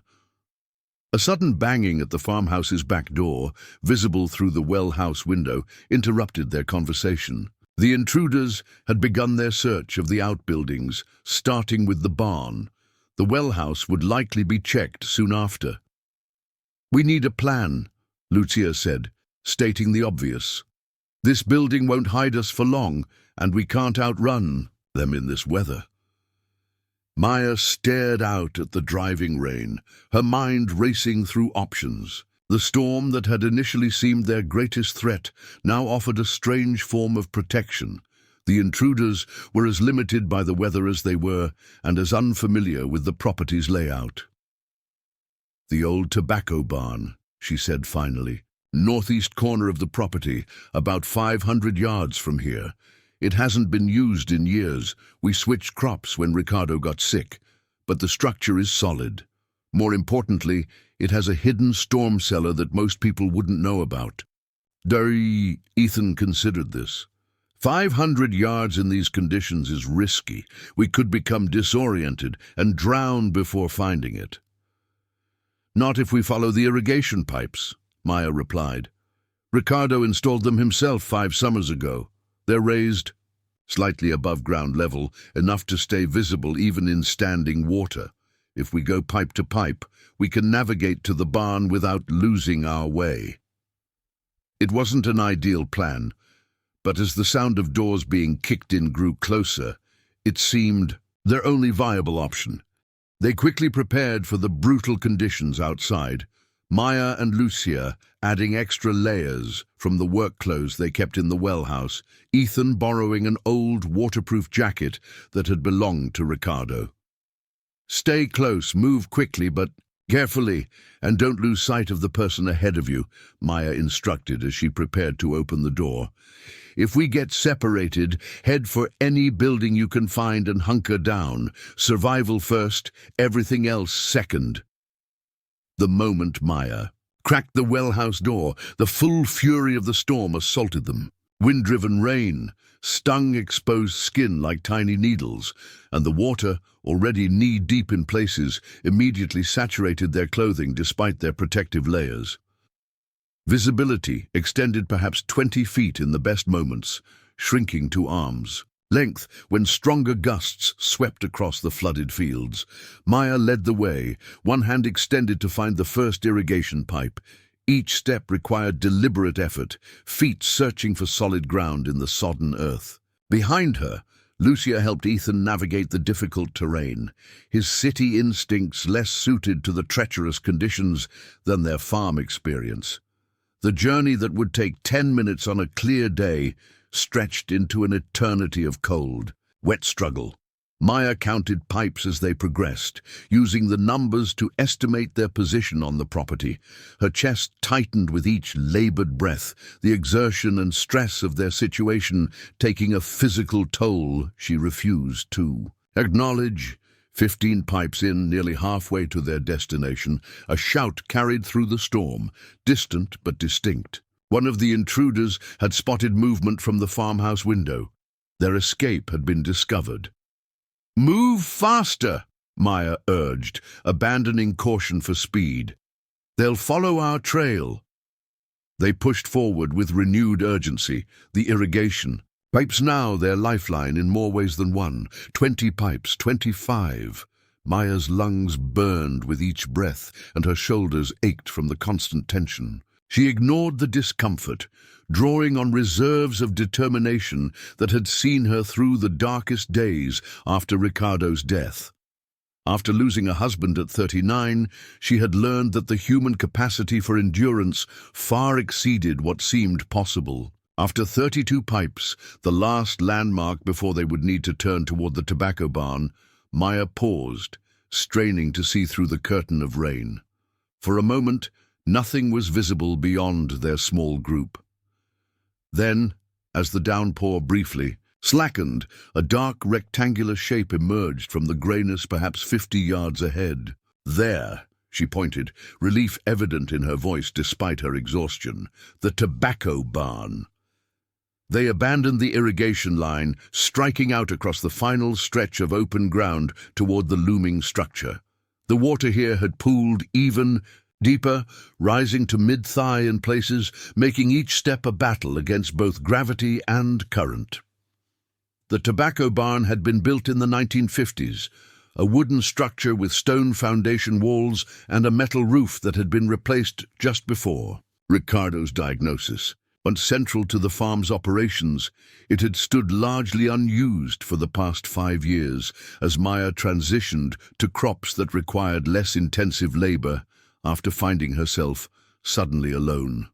A sudden banging at the farmhouse's back door, visible through the well house window, interrupted their conversation. The intruders had begun their search of the outbuildings, starting with the barn. The well house would likely be checked soon after. "We need a plan," Lucia said, stating the obvious. "This building won't hide us for long, and we can't outrun them in this weather." Maya stared out at the driving rain, her mind racing through options. The storm that had initially seemed their greatest threat now offered a strange form of protection. The intruders were as limited by the weather as they were, and as unfamiliar with the property's layout. "The old tobacco barn," she said finally. "Northeast corner of the property, about 500 yards from here. It hasn't been used in years. We switched crops when Ricardo got sick, but the structure is solid." More importantly, it has a hidden storm cellar that most people wouldn't know about. Ethan considered this. 500 yards in these conditions is risky. We could become disoriented and drown before finding it. Not if we follow the irrigation pipes, Maya replied. Ricardo installed them himself 5 summers ago. They're raised slightly above ground level, enough to stay visible even in standing water. If we go pipe to pipe, we can navigate to the barn without losing our way. It wasn't an ideal plan, but as the sound of doors being kicked in grew closer, it seemed their only viable option. They quickly prepared for the brutal conditions outside, Maya and Lucia adding extra layers from the work clothes they kept in the well house, Ethan borrowing an old waterproof jacket that had belonged to Ricardo. Stay close, move quickly, but carefully, and don't lose sight of the person ahead of you, Maya instructed as she prepared to open the door. If we get separated, head for any building you can find and hunker down. Survival first, everything else second. The moment Maya cracked the well house door, the full fury of the storm assaulted them. Wind-driven rain stung exposed skin like tiny needles, and the water, already knee-deep in places, immediately saturated their clothing despite their protective layers. Visibility extended perhaps 20 feet in the best moments, shrinking to arms' length when stronger gusts swept across the flooded fields. Maya led the way, one hand extended to find the first irrigation pipe. Each step required deliberate effort, feet searching for solid ground in the sodden earth. Behind her, Lucia helped Ethan navigate the difficult terrain, his city instincts less suited to the treacherous conditions than their farm experience. The journey that would take 10 minutes on a clear day stretched into an eternity of cold, wet struggle. Maya counted pipes as they progressed, using the numbers to estimate their position on the property. Her chest tightened with each labored breath, the exertion and stress of their situation taking a physical toll she refused to acknowledge. 15 pipes in, nearly halfway to their destination, a shout carried through the storm, distant but distinct. One of the intruders had spotted movement from the farmhouse window. Their escape had been discovered. "Move faster," Maya urged, abandoning caution for speed. "They'll follow our trail." They pushed forward with renewed urgency, the irrigation pipes now their lifeline in more ways than one. 20 pipes, 25. Maya's lungs burned with each breath, and her shoulders ached from the constant tension. She ignored the discomfort, drawing on reserves of determination that had seen her through the darkest days after Ricardo's death. After losing a husband at 39, she had learned that the human capacity for endurance far exceeded what seemed possible. After 32 pipes, the last landmark before they would need to turn toward the tobacco barn, Maya paused, straining to see through the curtain of rain. For a moment, nothing was visible beyond their small group. Then, as the downpour briefly slackened, a dark rectangular shape emerged from the grayness perhaps 50 yards ahead. "There," she pointed, relief evident in her voice despite her exhaustion, "the tobacco barn." They abandoned the irrigation line, striking out across the final stretch of open ground toward the looming structure. The water here had pooled even deeper, rising to mid-thigh in places, making each step a battle against both gravity and current. The tobacco barn had been built in the 1950s, a wooden structure with stone foundation walls and a metal roof that had been replaced just before Ricardo's diagnosis. Once central to the farm's operations, it had stood largely unused for the past 5 years as Maya transitioned to crops that required less intensive labor after finding herself suddenly alone.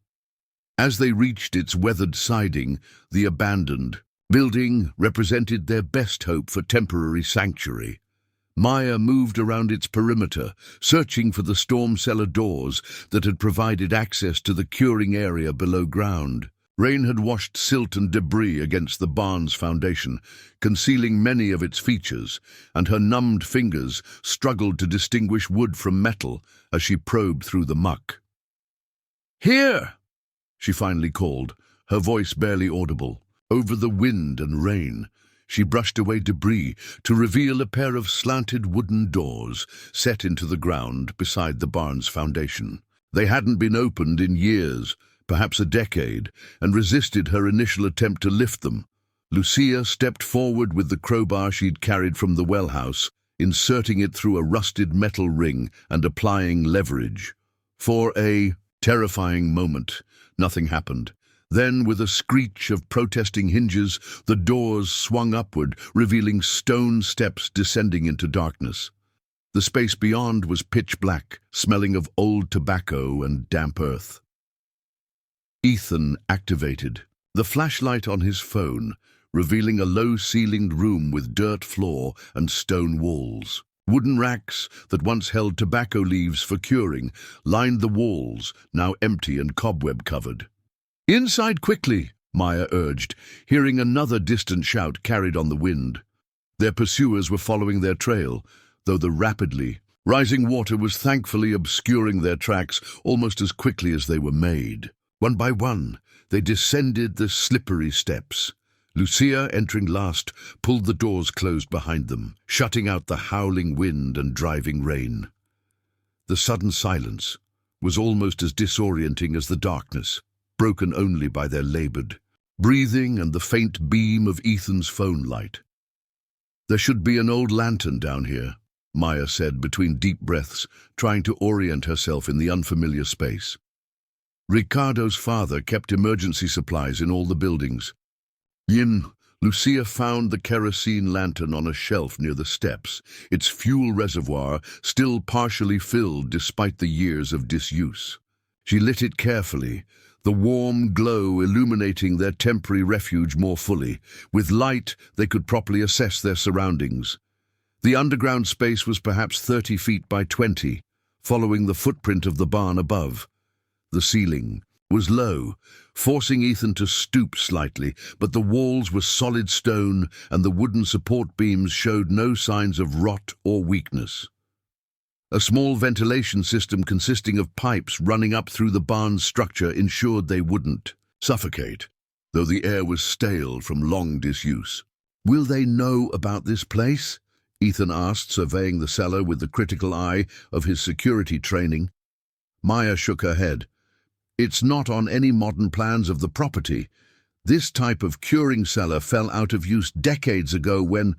As they reached its weathered siding, the abandoned building represented their best hope for temporary sanctuary. Maya moved around its perimeter, searching for the storm cellar doors that had provided access to the curing area below ground. Rain had washed silt and debris against the barn's foundation, concealing many of its features, and her numbed fingers struggled to distinguish wood from metal as she probed through the muck. "Here!" she finally called, her voice barely audible. Over the wind and rain, she brushed away debris to reveal a pair of slanted wooden doors set into the ground beside the barn's foundation. They hadn't been opened in years, perhaps a decade, and resisted her initial attempt to lift them. Lucia stepped forward with the crowbar she'd carried from the well house, inserting it through a rusted metal ring and applying leverage. For a terrifying moment, nothing happened. Then, with a screech of protesting hinges, the doors swung upward, revealing stone steps descending into darkness. The space beyond was pitch black, smelling of old tobacco and damp earth. Ethan activated, the flashlight on his phone, revealing a low-ceilinged room with dirt floor and stone walls. Wooden racks that once held tobacco leaves for curing lined the walls, now empty and cobweb-covered. "Inside quickly," Maya urged, hearing another distant shout carried on the wind. Their pursuers were following their trail, though the rapidly rising water was thankfully obscuring their tracks almost as quickly as they were made. One by one, they descended the slippery steps. Lucia, entering last, pulled the doors closed behind them, shutting out the howling wind and driving rain. The sudden silence was almost as disorienting as the darkness, broken only by their labored breathing and the faint beam of Ethan's phone light. "There should be an old lantern down here," Maya said between deep breaths, trying to orient herself in the unfamiliar space. Ricardo's father kept emergency supplies in all the buildings. Lucia found the kerosene lantern on a shelf near the steps, its fuel reservoir still partially filled despite the years of disuse. She lit it carefully, the warm glow illuminating their temporary refuge more fully. With light, they could properly assess their surroundings. The underground space was perhaps 30 feet by 20, following the footprint of the barn above. The ceiling was low, forcing Ethan to stoop slightly, but the walls were solid stone and the wooden support beams showed no signs of rot or weakness. A small ventilation system consisting of pipes running up through the barn's structure ensured they wouldn't suffocate, though the air was stale from long disuse. "Will they know about this place?" Ethan asked, surveying the cellar with the critical eye of his security training. Maya shook her head. "It's not on any modern plans of the property. This type of curing cellar fell out of use decades ago when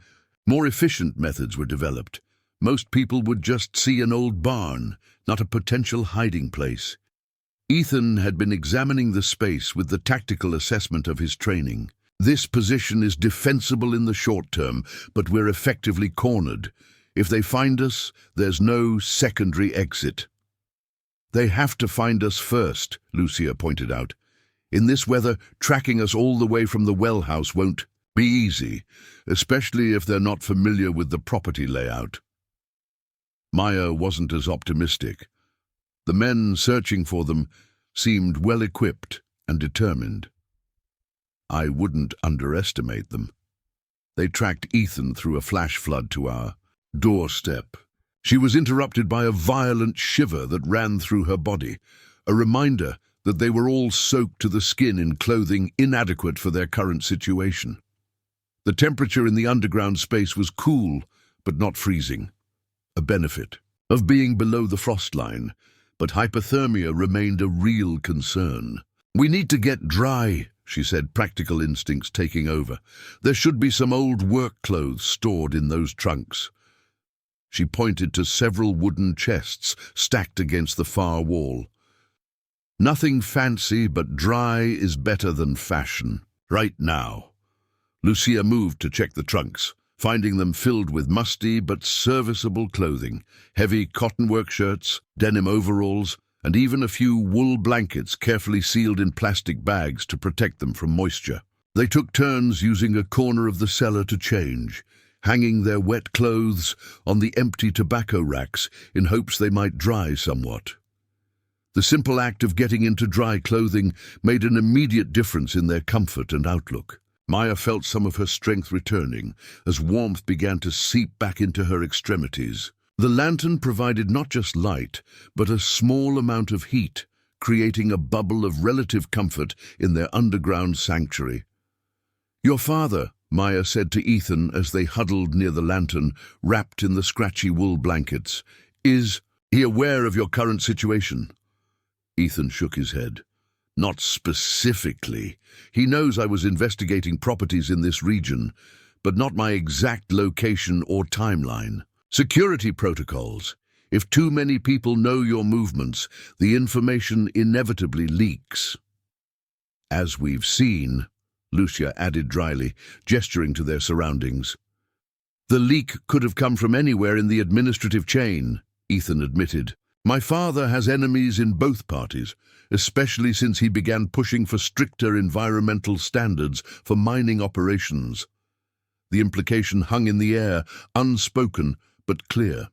more efficient methods were developed. Most people would just see an old barn, not a potential hiding place." Ethan had been examining the space with the tactical assessment of his training. "This position is defensible in the short term, but we're effectively cornered. If they find us, there's no secondary exit." "They have to find us first," Lucia pointed out. "In this weather, tracking us all the way from the well house won't be easy, especially if they're not familiar with the property layout." Maya wasn't as optimistic. The men searching for them seemed well-equipped and determined. "I wouldn't underestimate them." They tracked Ethan through a flash flood to our doorstep. She was interrupted by a violent shiver that ran through her body, a reminder that they were all soaked to the skin in clothing inadequate for their current situation. The temperature in the underground space was cool, but not freezing, a benefit of being below the frost line, but hypothermia remained a real concern. "We need to get dry," she said, practical instincts taking over. "There should be some old work clothes stored in those trunks." She pointed to several wooden chests stacked against the far wall. "Nothing fancy, but dry is better than fashion. Right now." Lucia moved to check the trunks, finding them filled with musty but serviceable clothing, heavy cotton work shirts, denim overalls, and even a few wool blankets carefully sealed in plastic bags to protect them from moisture. They took turns using a corner of the cellar to change, hanging their wet clothes on the empty tobacco racks in hopes they might dry somewhat. The simple act of getting into dry clothing made an immediate difference in their comfort and outlook. Maya felt some of her strength returning as warmth began to seep back into her extremities. The lantern provided not just light, but a small amount of heat, creating a bubble of relative comfort in their underground sanctuary. "Your father," Maya said to Ethan as they huddled near the lantern, wrapped in the scratchy wool blankets, "is he aware of your current situation?" Ethan shook his head. "Not specifically. He knows I was investigating properties in this region, but not my exact location or timeline. Security protocols. If too many people know your movements, the information inevitably leaks." "As we've seen," Lucia added dryly, gesturing to their surroundings. "The leak could have come from anywhere in the administrative chain," Ethan admitted. "My father has enemies in both parties, especially since he began pushing for stricter environmental standards for mining operations." The implication hung in the air, unspoken but clear.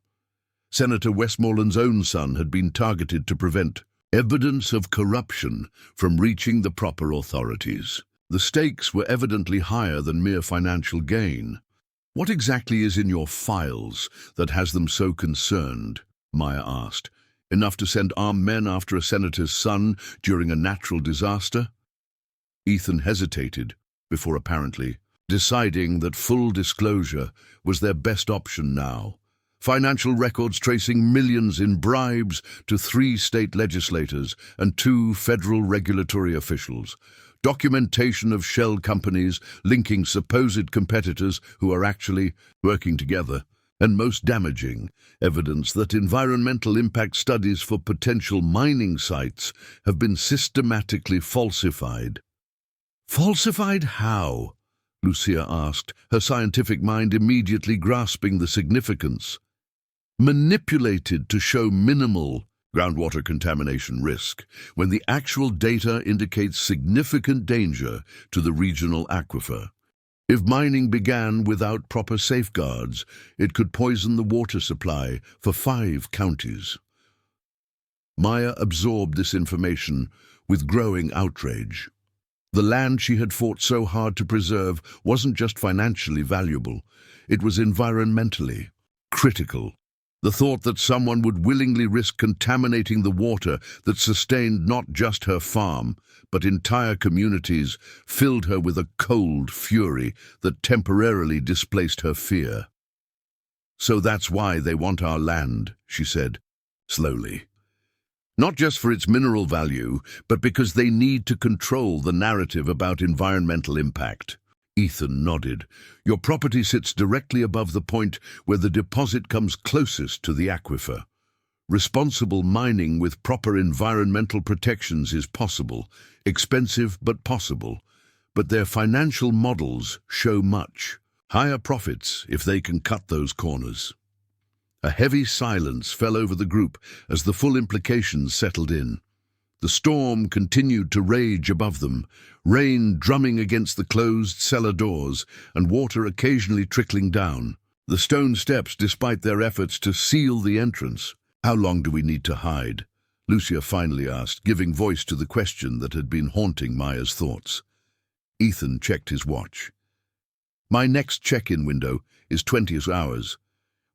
Senator Westmoreland's own son had been targeted to prevent evidence of corruption from reaching the proper authorities. The stakes were evidently higher than mere financial gain. "What exactly is in your files that has them so concerned?" Maya asked. "Enough to send armed men after a senator's son during a natural disaster?" Ethan hesitated before apparently deciding that full disclosure was their best option now. Financial records tracing millions in bribes to 3 state legislators and 2 federal regulatory officials. Documentation of shell companies linking supposed competitors who are actually working together. And most damaging, evidence that environmental impact studies for potential mining sites have been systematically falsified. "Falsified how?" Lucia asked, her scientific mind immediately grasping the significance. "Manipulated to show minimal groundwater contamination risk, when the actual data indicates significant danger to the regional aquifer. If mining began without proper safeguards, it could poison the water supply for 5 counties." Maya absorbed this information with growing outrage. The land she had fought so hard to preserve wasn't just financially valuable, it was environmentally critical. The thought that someone would willingly risk contaminating the water that sustained not just her farm, but entire communities, filled her with a cold fury that temporarily displaced her fear. "So that's why they want our land," she said, slowly. "Not just for its mineral value, but because they need to control the narrative about environmental impact." Ethan nodded. "Your property sits directly above the point where the deposit comes closest to the aquifer. Responsible mining with proper environmental protections is possible, expensive but possible, but their financial models show much. Higher profits if they can cut those corners." A heavy silence fell over the group as the full implications settled in. The storm continued to rage above them, rain drumming against the closed cellar doors and water occasionally trickling down. The stone steps, despite their efforts to seal the entrance. "How long do we need to hide?" Lucia finally asked, giving voice to the question that had been haunting Maya's thoughts. Ethan checked his watch. "My next check-in window is 20 hours.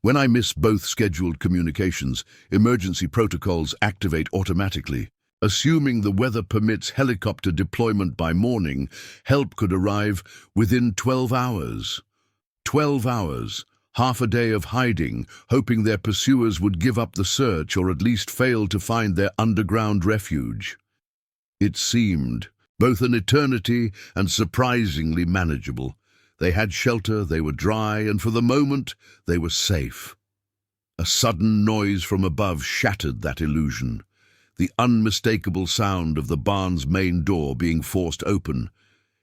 When I miss both scheduled communications, emergency protocols activate automatically. Assuming the weather permits helicopter deployment by morning, help could arrive within 12 hours. 12 hours, half a day of hiding, hoping their pursuers would give up the search or at least fail to find their underground refuge." It seemed both an eternity and surprisingly manageable. They had shelter, they were dry, and for the moment they were safe. A sudden noise from above shattered that illusion. The unmistakable sound of the barn's main door being forced open.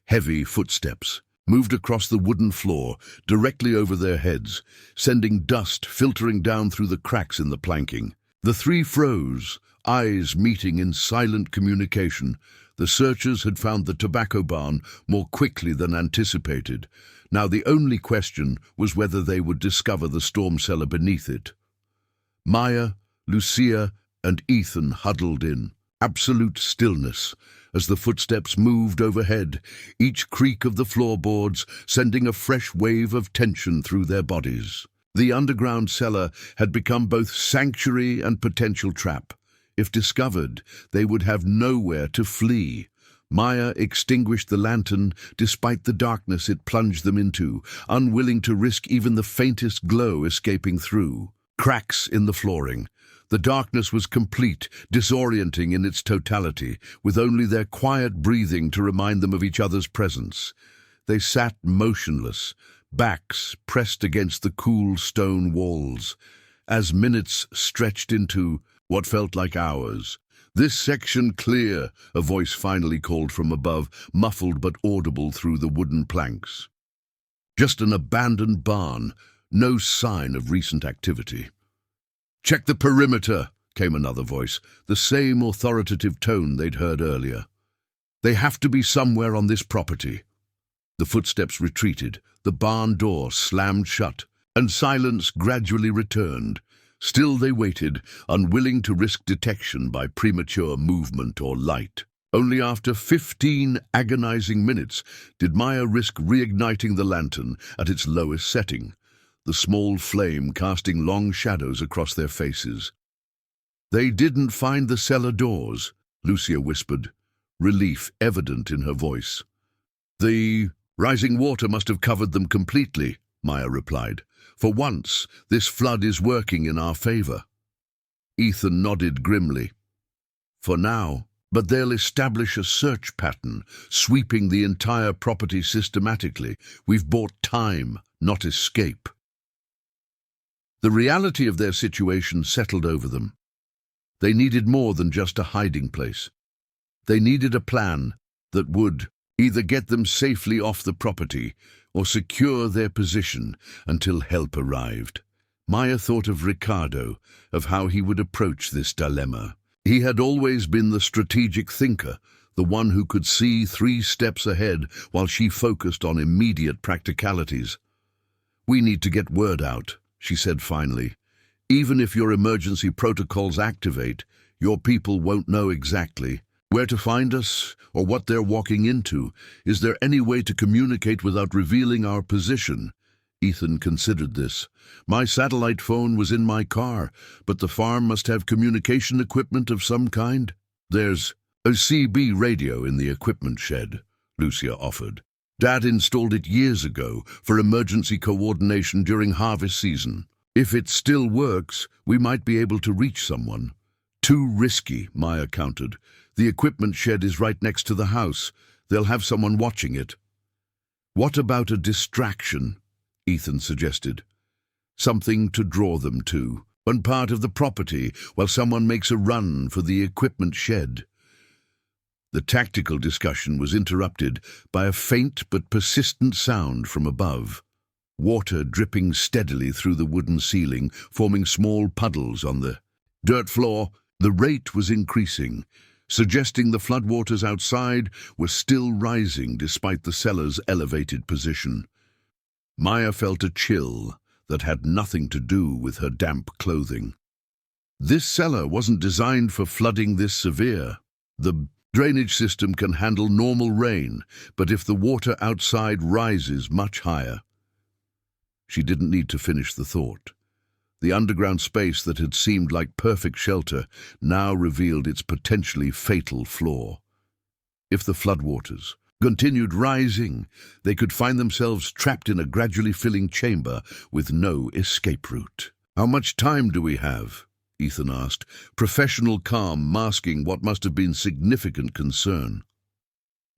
Heavy footsteps moved across the wooden floor, directly over their heads, sending dust filtering down through the cracks in the planking. The 3 froze, eyes meeting in silent communication. The searchers had found the tobacco barn more quickly than anticipated. Now the only question was whether they would discover the storm cellar beneath it. Maya, Lucia, and Ethan huddled in absolute stillness as the footsteps moved overhead, each creak of the floorboards sending a fresh wave of tension through their bodies. The underground cellar had become both sanctuary and potential trap. If discovered, they would have nowhere to flee. Maya extinguished the lantern despite the darkness it plunged them into, unwilling to risk even the faintest glow escaping through. Cracks in the flooring. The darkness was complete, disorienting in its totality, with only their quiet breathing to remind them of each other's presence. They sat motionless, backs pressed against the cool stone walls, as minutes stretched into what felt like hours. "This section clear," a voice finally called from above, muffled but audible through the wooden planks. Just an abandoned barn, no sign of recent activity. "Check the perimeter," came another voice, the same authoritative tone they'd heard earlier. "They have to be somewhere on this property." The footsteps retreated, the barn door slammed shut, and silence gradually returned. Still they waited, unwilling to risk detection by premature movement or light. Only after 15 agonizing minutes did Maya risk reigniting the lantern at its lowest setting, the small flame casting long shadows across their faces. "They didn't find the cellar doors," Lucia whispered, relief evident in her voice. "The rising water must have covered them completely," Maya replied. "For once, this flood is working in our favor." Ethan nodded grimly. "For now, but they'll establish a search pattern, sweeping the entire property systematically. We've bought time, not escape." The reality of their situation settled over them. They needed more than just a hiding place. They needed a plan that would either get them safely off the property or secure their position until help arrived. Maya thought of Ricardo, of how he would approach this dilemma. He had always been the strategic thinker, the one who could see 3 steps ahead while she focused on immediate practicalities. "We need to get word out," she said finally. "Even if your emergency protocols activate, your people won't know exactly where to find us or what they're walking into. Is there any way to communicate without revealing our position?" Ethan considered this. "My satellite phone was in my car, but the farm must have communication equipment of some kind." "There's a CB radio in the equipment shed," Lucia offered. "Dad installed it years ago for emergency coordination during harvest season. If it still works, we might be able to reach someone." "Too risky," Maya countered. "The equipment shed is right next to the house. They'll have someone watching it." "What about a distraction?" Ethan suggested. "Something to draw them to, one part of the property, while someone makes a run for the equipment shed." The tactical discussion was interrupted by a faint but persistent sound from above. Water dripping steadily through the wooden ceiling, forming small puddles on the dirt floor. The rate was increasing, suggesting the floodwaters outside were still rising despite the cellar's elevated position. Maya felt a chill that had nothing to do with her damp clothing. This cellar wasn't designed for flooding this severe. The drainage system can handle normal rain, but if the water outside rises much higher... She didn't need to finish the thought. The underground space that had seemed like perfect shelter now revealed its potentially fatal flaw. If the floodwaters continued rising, they could find themselves trapped in a gradually filling chamber with no escape route. "How much time do we have?" Ethan asked, professional calm masking what must have been significant concern.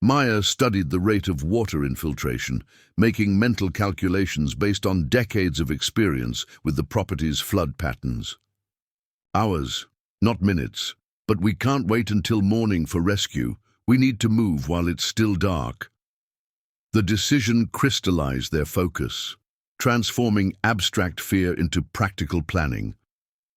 Maya studied the rate of water infiltration, making mental calculations based on decades of experience with the property's flood patterns. "Hours, not minutes. But we can't wait until morning for rescue. We need to move while it's still dark." The decision crystallized their focus, transforming abstract fear into practical planning.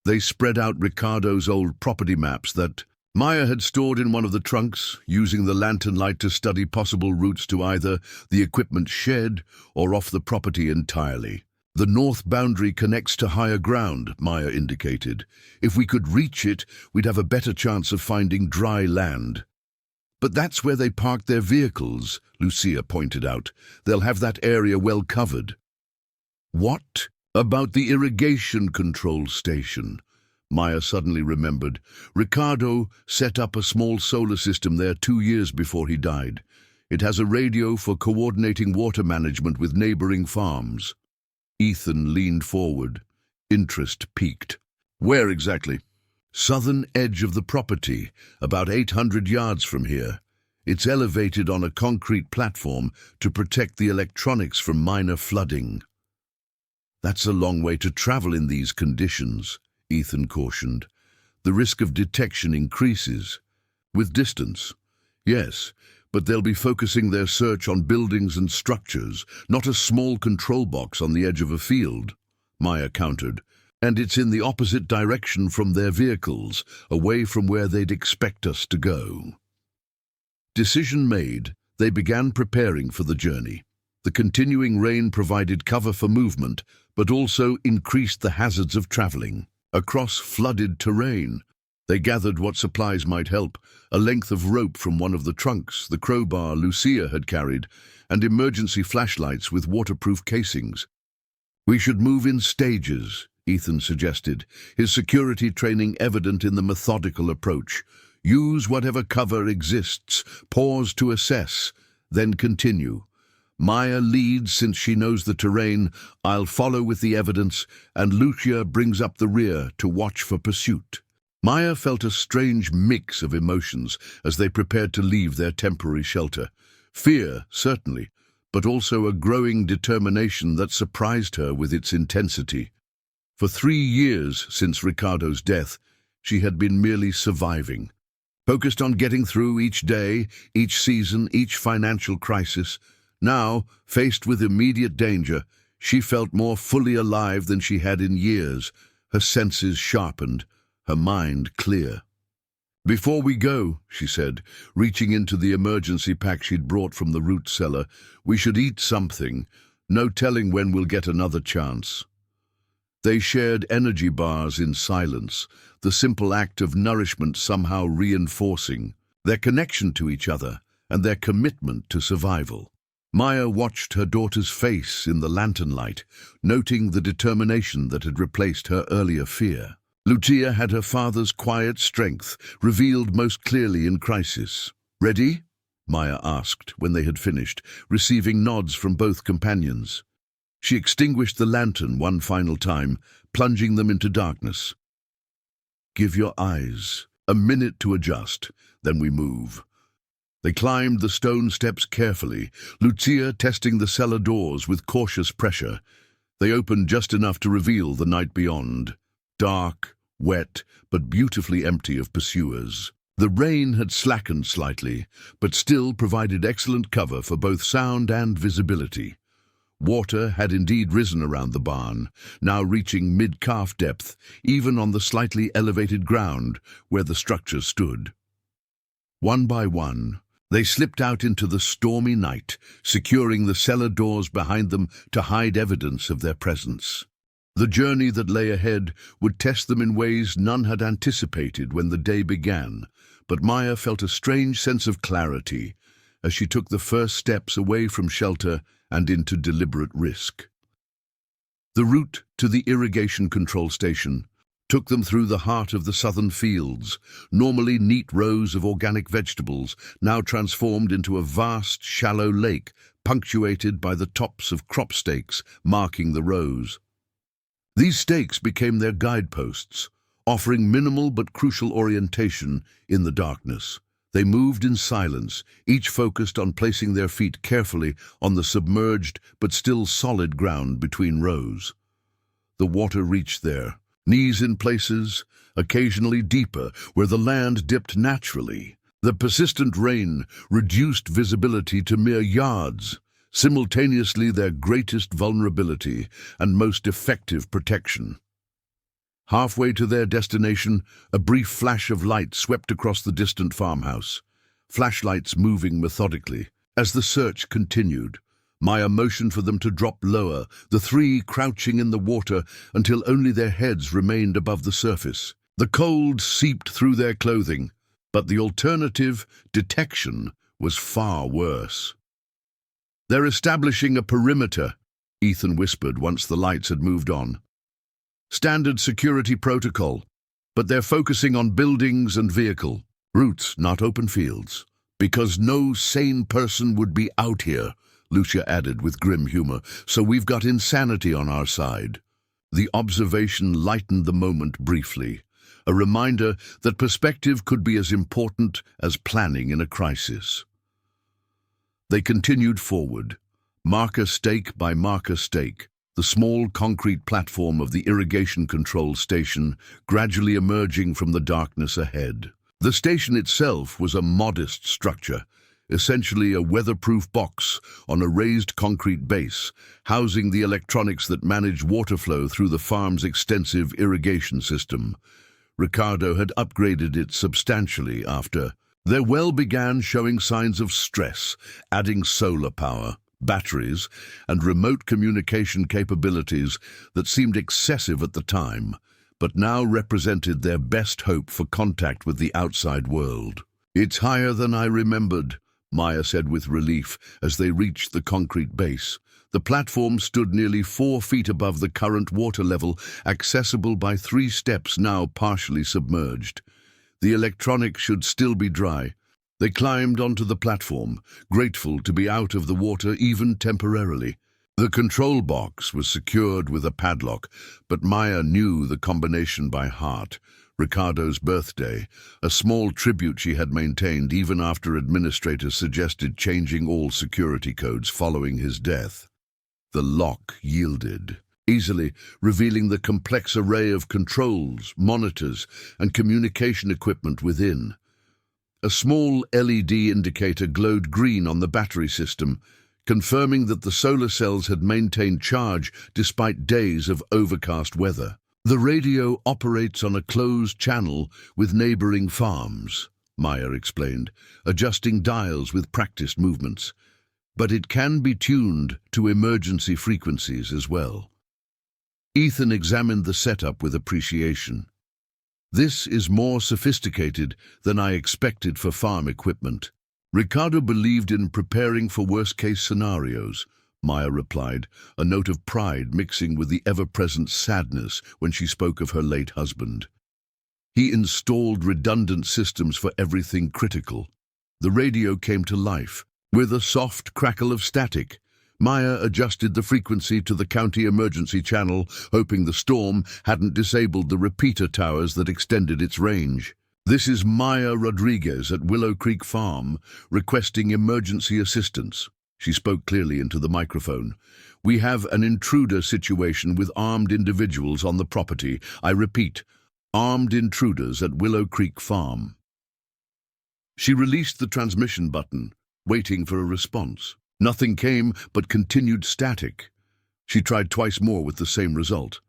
They spread out Ricardo's old property maps that Maya had stored in one of the trunks, using the lantern light to study possible routes to either the equipment shed or off the property entirely. The north boundary connects to higher ground, Maya indicated. If we could reach it, we'd have a better chance of finding dry land. But that's where they parked their vehicles, Lucia pointed out. They'll have that area well covered. What about the irrigation control station? Maya suddenly remembered. Ricardo set up a small solar system there 2 years before he died. It has a radio for coordinating water management with neighboring farms. Ethan leaned forward. Interest peaked. Where exactly? Southern edge of the property, about 800 yards from here. It's elevated on a concrete platform to protect the electronics from minor flooding. That's a long way to travel in these conditions, Ethan cautioned. The risk of detection increases. With distance, yes, but they'll be focusing their search on buildings and structures, not a small control box on the edge of a field, Maya countered. And it's in the opposite direction from their vehicles, away from where they'd expect us to go. Decision made, they began preparing for the journey. The continuing rain provided cover for movement, but also increased the hazards of traveling. Across flooded terrain, they gathered what supplies might help, a length of rope from one of the trunks, the crowbar Lucia had carried, and emergency flashlights with waterproof casings. We should move in stages, Ethan suggested, his security training evident in the methodical approach. Use whatever cover exists, pause to assess, then continue. Maya leads since she knows the terrain, I'll follow with the evidence, and Lucia brings up the rear to watch for pursuit. Maya felt a strange mix of emotions as they prepared to leave their temporary shelter. Fear, certainly, but also a growing determination that surprised her with its intensity. For 3 years since Ricardo's death, she had been merely surviving, focused on getting through each day, each season, each financial crisis. Now, faced with immediate danger, she felt more fully alive than she had in years, her senses sharpened, her mind clear. "Before we go," she said, reaching into the emergency pack she'd brought from the root cellar, "we should eat something. No telling when we'll get another chance." They shared energy bars in silence, the simple act of nourishment somehow reinforcing their connection to each other and their commitment to survival. Maya watched her daughter's face in the lantern light, noting the determination that had replaced her earlier fear. Lucia had her father's quiet strength, revealed most clearly in crisis. "Ready?" Maya asked when they had finished, receiving nods from both companions. She extinguished the lantern one final time, plunging them into darkness. "Give your eyes a minute to adjust, then we move." They climbed the stone steps carefully, Lucia testing the cellar doors with cautious pressure. They opened just enough to reveal the night beyond. Dark, wet, but beautifully empty of pursuers. The rain had slackened slightly, but still provided excellent cover for both sound and visibility. Water had indeed risen around the barn, now reaching mid-calf depth, even on the slightly elevated ground where the structure stood. One by one, they slipped out into the stormy night, securing the cellar doors behind them to hide evidence of their presence. The journey that lay ahead would test them in ways none had anticipated when the day began, but Maya felt a strange sense of clarity as she took the first steps away from shelter and into deliberate risk. The route to the irrigation control station took them through the heart of the southern fields, normally neat rows of organic vegetables, now transformed into a vast, shallow lake, punctuated by the tops of crop stakes marking the rows. These stakes became their guideposts, offering minimal but crucial orientation in the darkness. They moved in silence, each focused on placing their feet carefully on the submerged but still solid ground between rows. The water reached there, knees in places, occasionally deeper, where the land dipped naturally. The persistent rain reduced visibility to mere yards, simultaneously their greatest vulnerability and most effective protection. Halfway to their destination, a brief flash of light swept across the distant farmhouse, flashlights moving methodically. As the search continued, Maya motioned for them to drop lower, the three crouching in the water until only their heads remained above the surface. The cold seeped through their clothing, but the alternative, detection, was far worse. "They're establishing a perimeter," Ethan whispered once the lights had moved on. "Standard security protocol, but they're focusing on buildings and vehicle. Routes, not open fields. Because no sane person would be out here," Lucia added with grim humor, "so we've got insanity on our side." The observation lightened the moment briefly, a reminder that perspective could be as important as planning in a crisis. They continued forward, marker stake by marker stake, the small concrete platform of the irrigation control station gradually emerging from the darkness ahead. The station itself was a modest structure, essentially a weatherproof box on a raised concrete base, housing the electronics that manage water flow through the farm's extensive irrigation system. Ricardo had upgraded it substantially after their well began showing signs of stress, adding solar power, batteries, and remote communication capabilities that seemed excessive at the time, but now represented their best hope for contact with the outside world. "It's higher than I remembered," Maya said with relief as they reached the concrete base. The platform stood nearly 4 feet above the current water level, accessible by 3 steps now partially submerged. The electronics should still be dry. They climbed onto the platform, grateful to be out of the water even temporarily. The control box was secured with a padlock, but Maya knew the combination by heart. Ricardo's birthday, a small tribute she had maintained even after administrators suggested changing all security codes following his death. The lock yielded, easily revealing the complex array of controls, monitors, and communication equipment within. A small LED indicator glowed green on the battery system, confirming that the solar cells had maintained charge despite days of overcast weather. "The radio operates on a closed channel with neighboring farms," Maya explained, adjusting dials with practiced movements. "But it can be tuned to emergency frequencies as well." Ethan examined the setup with appreciation. "This is more sophisticated than I expected for farm equipment." Ricardo believed in preparing for worst-case scenarios, Maya replied, a note of pride mixing with the ever-present sadness when she spoke of her late husband. He installed redundant systems for everything critical. The radio came to life, with a soft crackle of static. Maya adjusted the frequency to the county emergency channel, hoping the storm hadn't disabled the repeater towers that extended its range. "This is Maya Rodriguez at Willow Creek Farm, requesting emergency assistance." She spoke clearly into the microphone. "We have an intruder situation with armed individuals on the property. I repeat, armed intruders at Willow Creek Farm." She released the transmission button, waiting for a response. Nothing came but continued static. She tried twice more with the same result.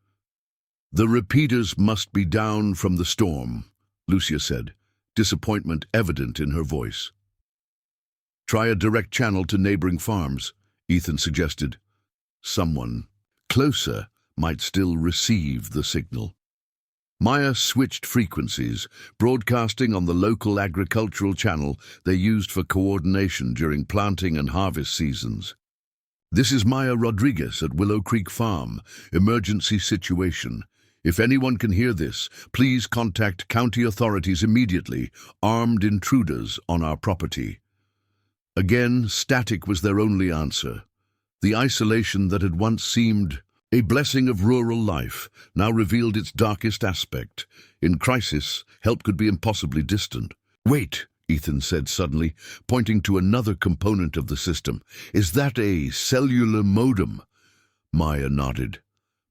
"The repeaters must be down from the storm," Lucia said, disappointment evident in her voice. "Try a direct channel to neighboring farms," Ethan suggested. Someone closer might still receive the signal. Maya switched frequencies, broadcasting on the local agricultural channel they used for coordination during planting and harvest seasons. "This is Maya Rodriguez at Willow Creek Farm. Emergency situation. If anyone can hear this, please contact county authorities immediately. Armed intruders on our property." Again, static was their only answer. The isolation that had once seemed a blessing of rural life now revealed its darkest aspect. In crisis, help could be impossibly distant. "Wait," Ethan said suddenly, pointing to another component of the system. "Is that a cellular modem?" Maya nodded.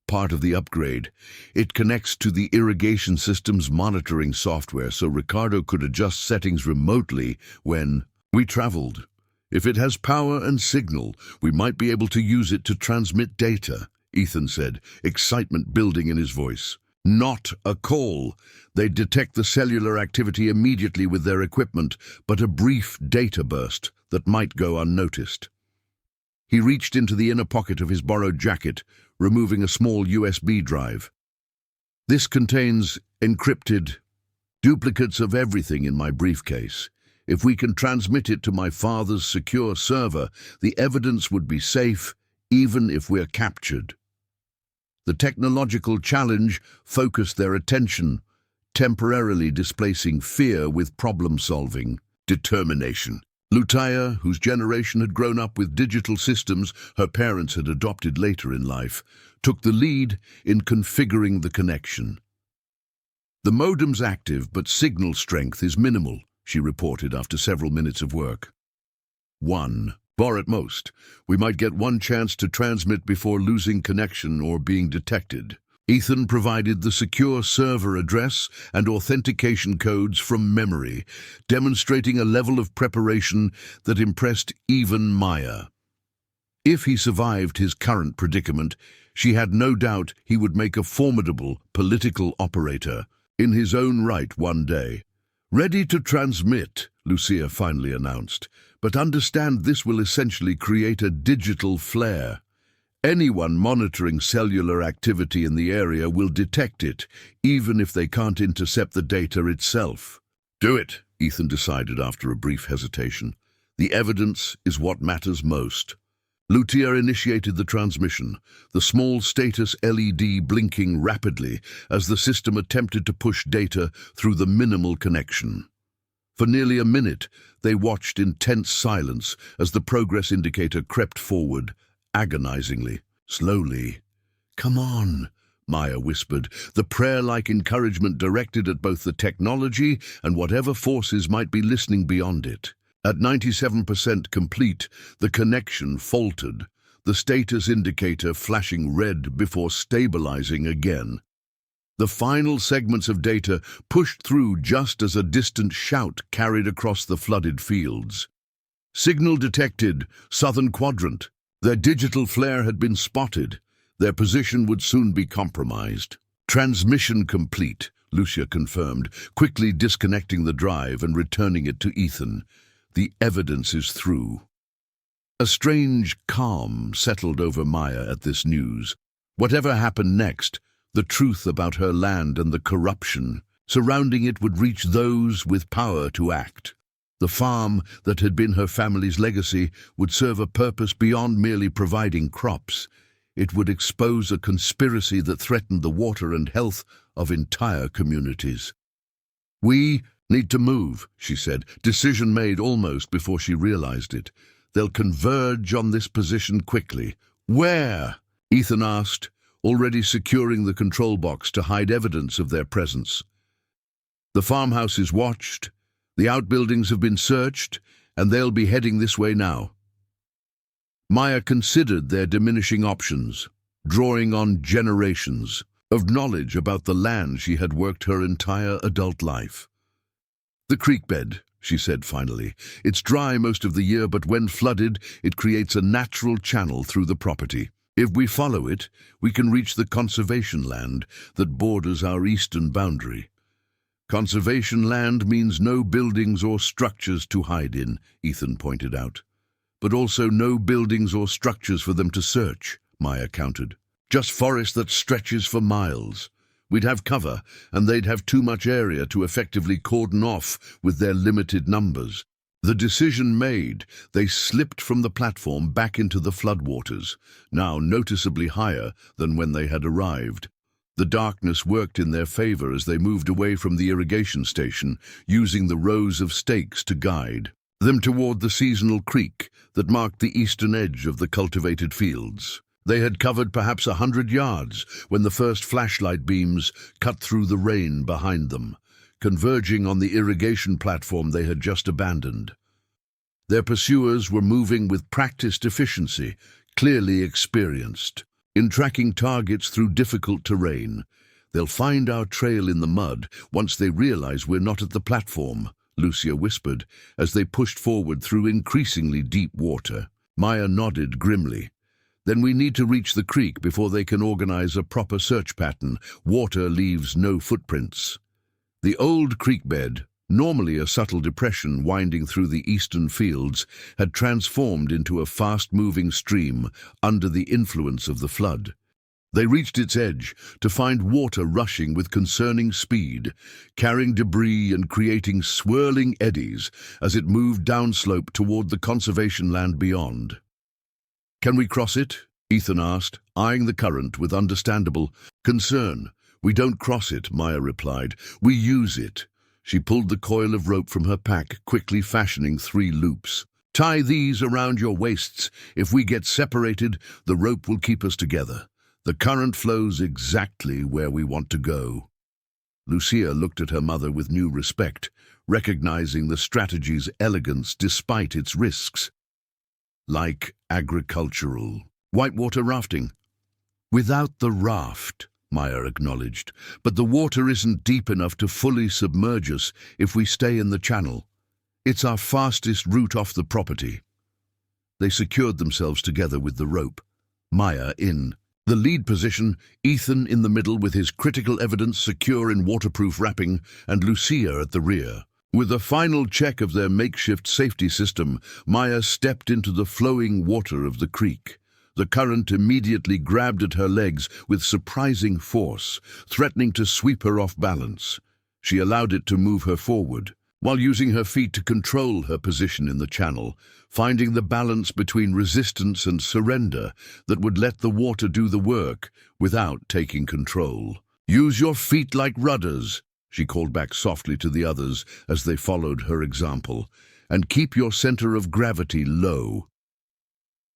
"Part of the upgrade. It connects to the irrigation system's monitoring software so Ricardo could adjust settings remotely when we traveled. If it has power and signal, we might be able to use it to transmit data," Ethan said, excitement building in his voice. "Not a call. They detect the cellular activity immediately with their equipment, but a brief data burst that might go unnoticed." He reached into the inner pocket of his borrowed jacket, removing a small USB drive. This contains encrypted duplicates of everything in my briefcase. If we can transmit it to my father's secure server, the evidence would be safe, even if we're captured. The technological challenge focused their attention, temporarily displacing fear with problem-solving determination. Lutaya, whose generation had grown up with digital systems her parents had adopted later in life, took the lead in configuring the connection. The modem's active, but signal strength is minimal, she reported after several minutes of work. 1 bar at most. We might get one chance to transmit before losing connection or being detected. Ethan provided the secure server address and authentication codes from memory, demonstrating a level of preparation that impressed even Maya. If he survived his current predicament, she had no doubt he would make a formidable political operator in his own right one day. "Ready to transmit," Lucia finally announced, "but understand this will essentially create a digital flare. Anyone monitoring cellular activity in the area will detect it, even if they can't intercept the data itself." "Do it," Ethan decided after a brief hesitation. "The evidence is what matters most." Lutia initiated the transmission, the small status LED blinking rapidly as the system attempted to push data through the minimal connection. For nearly a minute, they watched in tense silence as the progress indicator crept forward, agonizingly, slowly. "Come on," Maya whispered, the prayer-like encouragement directed at both the technology and whatever forces might be listening beyond it. At 97% complete, the connection faltered, the status indicator flashing red before stabilizing again. The final segments of data pushed through just as a distant shout carried across the flooded fields. "Signal detected, southern quadrant." Their digital flare had been spotted. Their position would soon be compromised. "Transmission complete," Lucia confirmed, quickly disconnecting the drive and returning it to Ethan. "The evidence is through." A strange calm settled over Maya at this news. Whatever happened next, the truth about her land and the corruption surrounding it would reach those with power to act. The farm that had been her family's legacy would serve a purpose beyond merely providing crops. It would expose a conspiracy that threatened the water and health of entire communities. "We need to move," she said, decision made almost before she realized it. "They'll converge on this position quickly." "Where?" Ethan asked, already securing the control box to hide evidence of their presence. "The farmhouse is watched, the outbuildings have been searched, and they'll be heading this way now." Maya considered their diminishing options, drawing on generations of knowledge about the land she had worked her entire adult life. "The creek bed," she said finally. "It's dry most of the year, but when flooded, it creates a natural channel through the property. If we follow it, we can reach the conservation land that borders our eastern boundary." "Conservation land means no buildings or structures to hide in," Ethan pointed out. "But also no buildings or structures for them to search," Maya countered. "Just forest that stretches for miles. We'd have cover, and they'd have too much area to effectively cordon off with their limited numbers." The decision made, they slipped from the platform back into the floodwaters, now noticeably higher than when they had arrived. The darkness worked in their favor as they moved away from the irrigation station, using the rows of stakes to guide them toward the seasonal creek that marked the eastern edge of the cultivated fields. They had covered perhaps 100 yards when the first flashlight beams cut through the rain behind them, converging on the irrigation platform they had just abandoned. Their pursuers were moving with practiced efficiency, clearly experienced in tracking targets through difficult terrain. "They'll find our trail in the mud once they realize we're not at the platform," Lucia whispered as they pushed forward through increasingly deep water. Maya nodded grimly. "Then we need to reach the creek before they can organize a proper search pattern. Water leaves no footprints." The old creek bed, Normally a subtle depression winding through the eastern fields had transformed into a fast-moving stream under the influence of the flood. They reached its edge to find water rushing with concerning speed, carrying debris and creating swirling eddies as it moved downslope toward the conservation land beyond. "Can we cross it?" Ethan asked, eyeing the current with understandable concern. "We don't cross it," Maya replied. "We use it." She pulled the coil of rope from her pack, quickly fashioning 3 loops. "Tie these around your waists. If we get separated, the rope will keep us together. The current flows exactly where we want to go." Lucia looked at her mother with new respect, recognizing the strategy's elegance despite its risks. "Like agricultural whitewater rafting." "Without the raft," Maya acknowledged, "but the water isn't deep enough to fully submerge us if we stay in the channel. It's our fastest route off the property." They secured themselves together with the rope, Maya in the lead position, Ethan in the middle with his critical evidence secure in waterproof wrapping, and Lucia at the rear. With a final check of their makeshift safety system, Maya stepped into the flowing water of the creek. The current immediately grabbed at her legs with surprising force, threatening to sweep her off balance. She allowed it to move her forward, while using her feet to control her position in the channel, finding the balance between resistance and surrender that would let the water do the work without taking control. "Use your feet like rudders," she called back softly to the others as they followed her example, "and keep your center of gravity low."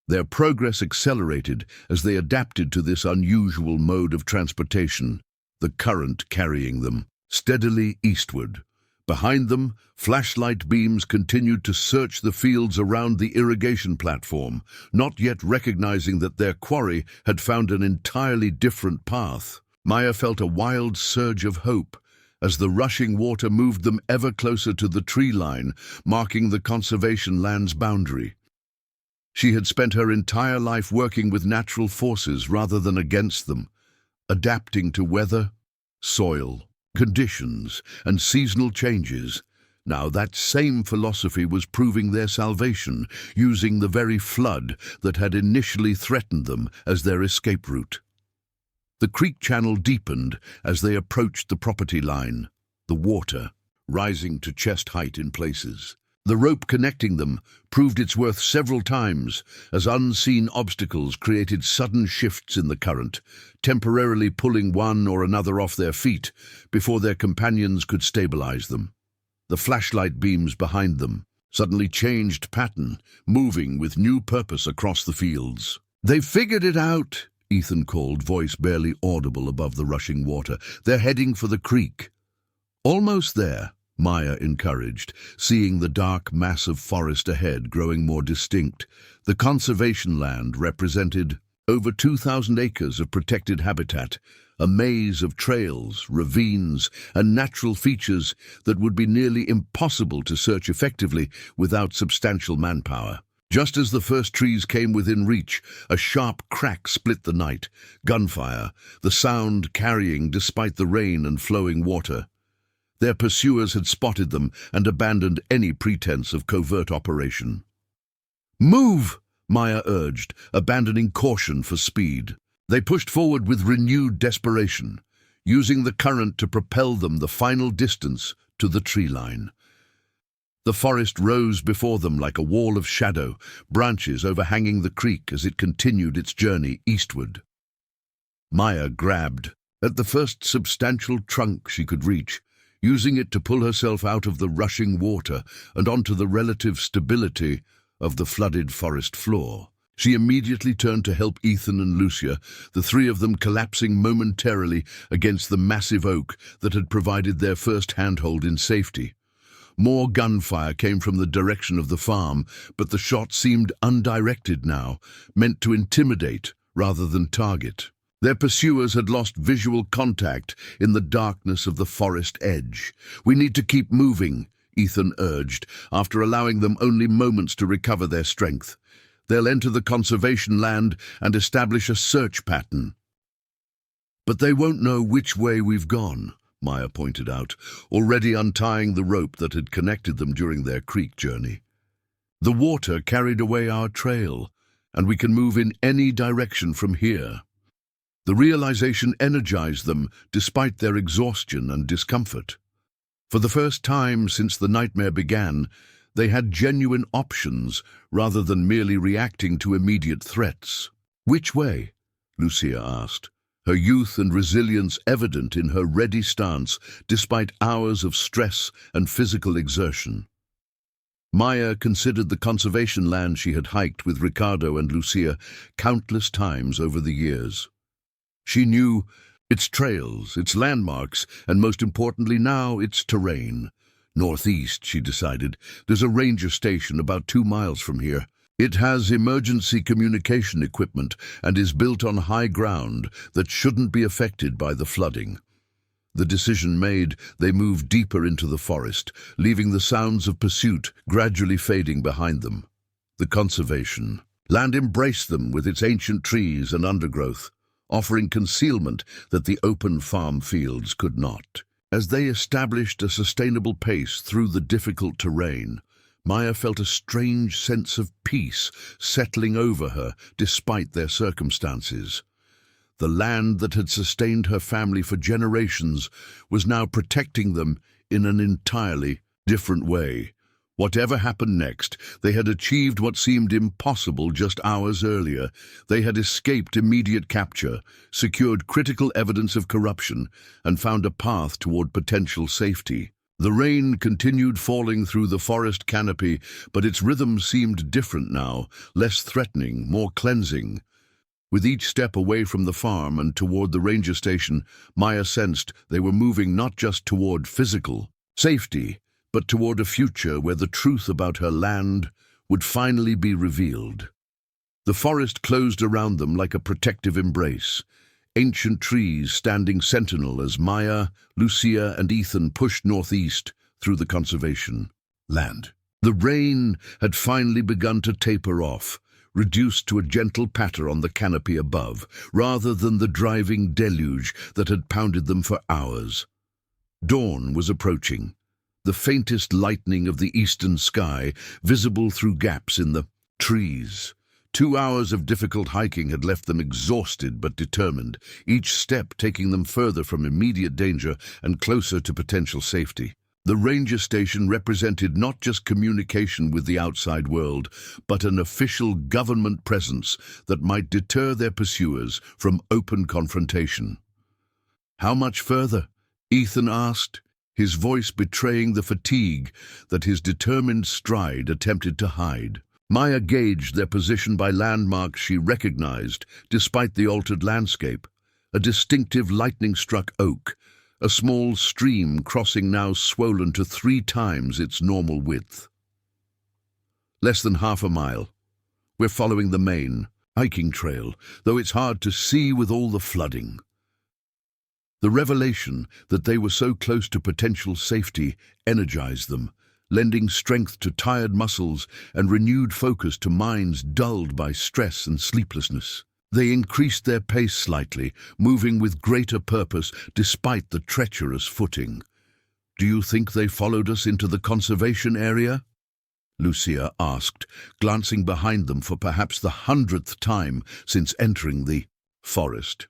Their progress accelerated as they adapted to this unusual mode of transportation, the current carrying them steadily eastward. Behind them, flashlight beams continued to search the fields around the irrigation platform, not yet recognizing that their quarry had found an entirely different path. Maya felt a wild surge of hope as the rushing water moved them ever closer to the tree line, marking the conservation land's boundary. She had spent her entire life working with natural forces rather than against them, adapting to weather, soil, conditions, and seasonal changes. Now that same philosophy was proving their salvation, using the very flood that had initially threatened them as their escape route. The creek channel deepened as they approached the property line, the water rising to chest height in places. The rope connecting them proved its worth several times as unseen obstacles created sudden shifts in the current, temporarily pulling one or another off their feet before their companions could stabilize them. The flashlight beams behind them suddenly changed pattern, moving with new purpose across the fields. "They've figured it out," Ethan called, voice barely audible above the rushing water. "They're heading for the creek." "Almost there," Maya encouraged, seeing the dark mass of forest ahead growing more distinct. The conservation land represented over 2,000 acres of protected habitat, a maze of trails, ravines, and natural features that would be nearly impossible to search effectively without substantial manpower. Just as the first trees came within reach, a sharp crack split the night, gunfire, the sound carrying despite the rain and flowing water. Their pursuers had spotted them and abandoned any pretense of covert operation. "Move!" Maya urged, abandoning caution for speed. They pushed forward with renewed desperation, using the current to propel them the final distance to the tree line. The forest rose before them like a wall of shadow, branches overhanging the creek as it continued its journey eastward. Maya grabbed at the first substantial trunk she could reach, using it to pull herself out of the rushing water and onto the relative stability of the flooded forest floor. She immediately turned to help Ethan and Lucia, the 3 of them collapsing momentarily against the massive oak that had provided their first handhold in safety. More gunfire came from the direction of the farm, but the shot seemed undirected now, meant to intimidate rather than target. Their pursuers had lost visual contact in the darkness of the forest edge. "We need to keep moving," Ethan urged, after allowing them only moments to recover their strength. "They'll enter the conservation land and establish a search pattern." "But they won't know which way we've gone," Maya pointed out, already untying the rope that had connected them during their creek journey. "The water carried away our trail, and we can move in any direction from here." The realization energized them despite their exhaustion and discomfort. For the first time since the nightmare began, they had genuine options rather than merely reacting to immediate threats. "Which way?" Lucia asked, her youth and resilience evident in her ready stance despite hours of stress and physical exertion. Maya considered the conservation land she had hiked with Ricardo and Lucia countless times over the years. She knew its trails, its landmarks, and most importantly now, its terrain. Northeast, she decided. There's a ranger station about 2 miles from here. It has emergency communication equipment and is built on high ground that shouldn't be affected by the flooding. The decision made, they moved deeper into the forest, leaving the sounds of pursuit gradually fading behind them. The conservation land embraced them with its ancient trees and undergrowth, offering concealment that the open farm fields could not. As they established a sustainable pace through the difficult terrain, Maya felt a strange sense of peace settling over her despite their circumstances. The land that had sustained her family for generations was now protecting them in an entirely different way. Whatever happened next, they had achieved what seemed impossible just hours earlier. They had escaped immediate capture, secured critical evidence of corruption, and found a path toward potential safety. The rain continued falling through the forest canopy, but its rhythm seemed different now, less threatening, more cleansing. With each step away from the farm and toward the ranger station, Maya sensed they were moving not just toward physical safety, but toward a future where the truth about her land would finally be revealed. The forest closed around them like a protective embrace, ancient trees standing sentinel as Maya, Lucia, and Ethan pushed northeast through the conservation land. The rain had finally begun to taper off, reduced to a gentle patter on the canopy above, rather than the driving deluge that had pounded them for hours. Dawn was approaching, the faintest lightening of the eastern sky visible through gaps in the trees. 2 hours of difficult hiking had left them exhausted but determined, each step taking them further from immediate danger and closer to potential safety. The ranger station represented not just communication with the outside world, but an official government presence that might deter their pursuers from open confrontation. "How much further?" Ethan asked, his voice betraying the fatigue that his determined stride attempted to hide. Maya gauged their position by landmarks she recognized, despite the altered landscape. A distinctive lightning-struck oak, a small stream crossing now swollen to 3 times its normal width. "Less than half a mile. We're following the main hiking trail, though it's hard to see with all the flooding." The revelation that they were so close to potential safety energized them, lending strength to tired muscles and renewed focus to minds dulled by stress and sleeplessness. They increased their pace slightly, moving with greater purpose despite the treacherous footing. "Do you think they followed us into the conservation area?" Lucia asked, glancing behind them for perhaps the 100th time since entering the forest.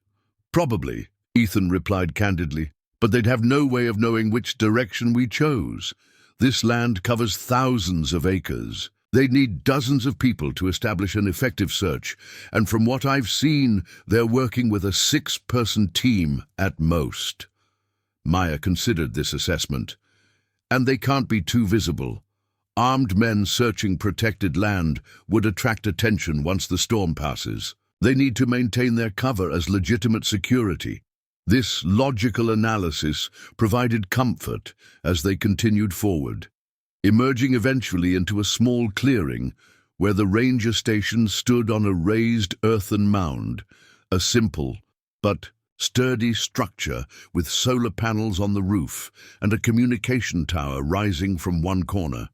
"Probably," Ethan replied candidly, "but they'd have no way of knowing which direction we chose. This land covers thousands of acres. They'd need dozens of people to establish an effective search, and from what I've seen, they're working with a 6-person team at most." Maya considered this assessment. "And they can't be too visible. Armed men searching protected land would attract attention once the storm passes. They need to maintain their cover as legitimate security." This logical analysis provided comfort as they continued forward, emerging eventually into a small clearing where the ranger station stood on a raised earthen mound, a simple but sturdy structure with solar panels on the roof and a communication tower rising from one corner.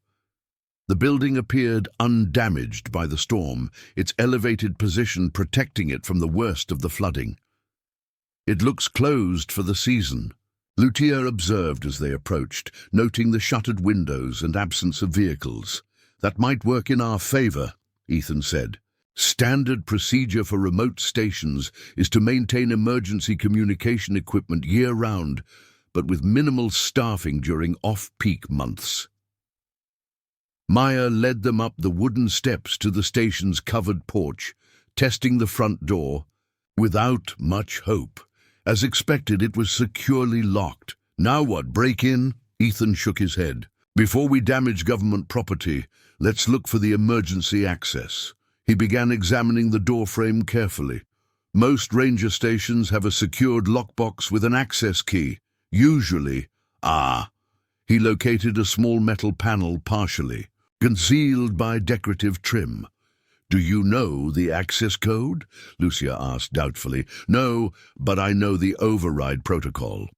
The building appeared undamaged by the storm, its elevated position protecting it from the worst of the flooding. "It looks closed for the season," Lucia observed as they approached, noting the shuttered windows and absence of vehicles. "That might work in our favor," Ethan said. "Standard procedure for remote stations is to maintain emergency communication equipment year-round, but with minimal staffing during off-peak months." Maya led them up the wooden steps to the station's covered porch, testing the front door. Without much hope. As expected, it was securely locked. "Now what, break in?" Ethan shook his head. "Before we damage government property, let's look for the emergency access." He began examining the doorframe carefully. Most ranger stations have a secured lockbox with an access key. Usually, he located a small metal panel partially, concealed by decorative trim. "Do you know the access code?" Lucia asked doubtfully. "No, but I know the override protocol."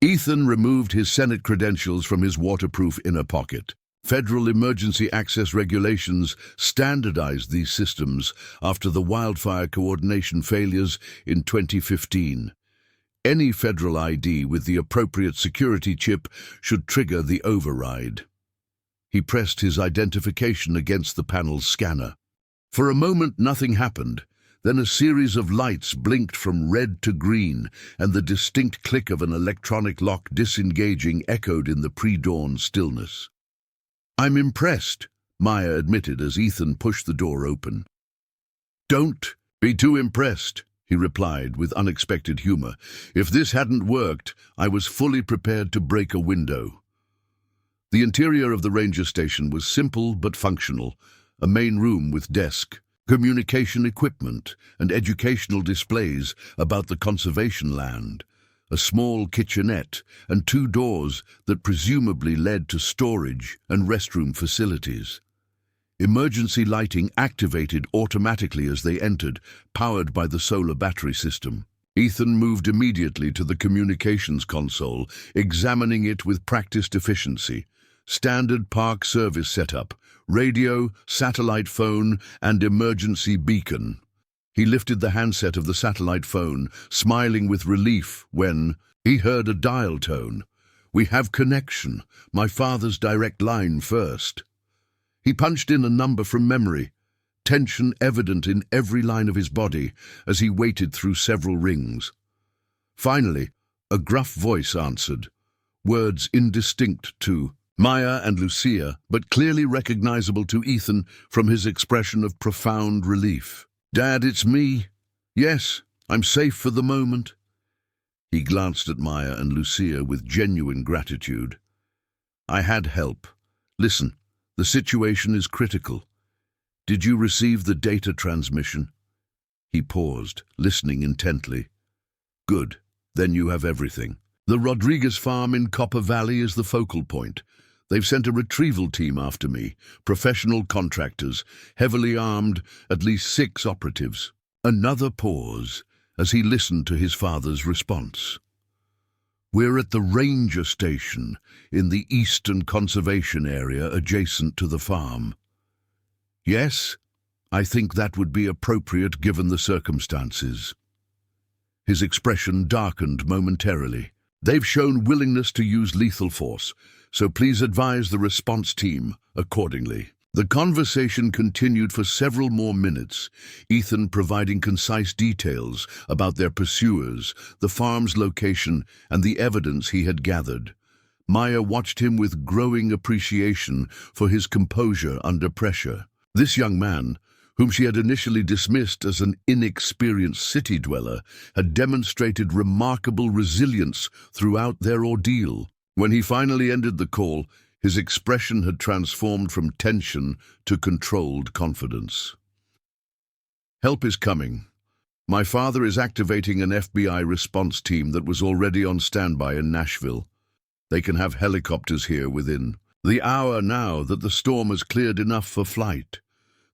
Ethan removed his Senate credentials from his waterproof inner pocket. Federal emergency access regulations standardized these systems after the wildfire coordination failures in 2015. Any federal ID with the appropriate security chip should trigger the override. He pressed his identification against the panel's scanner. For a moment, nothing happened. Then a series of lights blinked from red to green, and the distinct click of an electronic lock disengaging echoed in the pre-dawn stillness. "I'm impressed," Maya admitted as Ethan pushed the door open. "Don't be too impressed," he replied with unexpected humor. "If this hadn't worked, I was fully prepared to break a window." The interior of the ranger station was simple but functional. A main room with desk, communication equipment, and educational displays about the conservation land. A small kitchenette and 2 doors that presumably led to storage and restroom facilities. Emergency lighting activated automatically as they entered, powered by the solar battery system. Ethan moved immediately to the communications console, examining it with practiced efficiency. Standard park service setup, radio, satellite phone, and emergency beacon. He lifted the handset of the satellite phone, smiling with relief when he heard a dial tone. "We have connection. My father's direct line first." He punched in a number from memory, tension evident in every line of his body as he waited through several rings. Finally, a gruff voice answered, words indistinct to Maya and Lucia, but clearly recognizable to Ethan from his expression of profound relief. "Dad, it's me. Yes, I'm safe for the moment." He glanced at Maya and Lucia with genuine gratitude. "I had help. Listen, the situation is critical. Did you receive the data transmission?" He paused, listening intently. "Good. Then you have everything. The Rodriguez farm in Copper Valley is the focal point. They've sent a retrieval team after me, professional contractors, heavily armed, at least 6 operatives." Another pause as he listened to his father's response. "We're at the ranger station in the eastern conservation area adjacent to the farm." "Yes, I think that would be appropriate given the circumstances." His expression darkened momentarily. "They've shown willingness to use lethal force, so please advise the response team accordingly." The conversation continued for several more minutes, Ethan providing concise details about their pursuers, the farm's location, and the evidence he had gathered. Maya watched him with growing appreciation for his composure under pressure. This young man, whom she had initially dismissed as an inexperienced city dweller, had demonstrated remarkable resilience throughout their ordeal. When he finally ended the call, his expression had transformed from tension to controlled confidence. "Help is coming. My father is activating an FBI response team that was already on standby in Nashville. They can have helicopters here within the hour now that the storm has cleared enough for flight."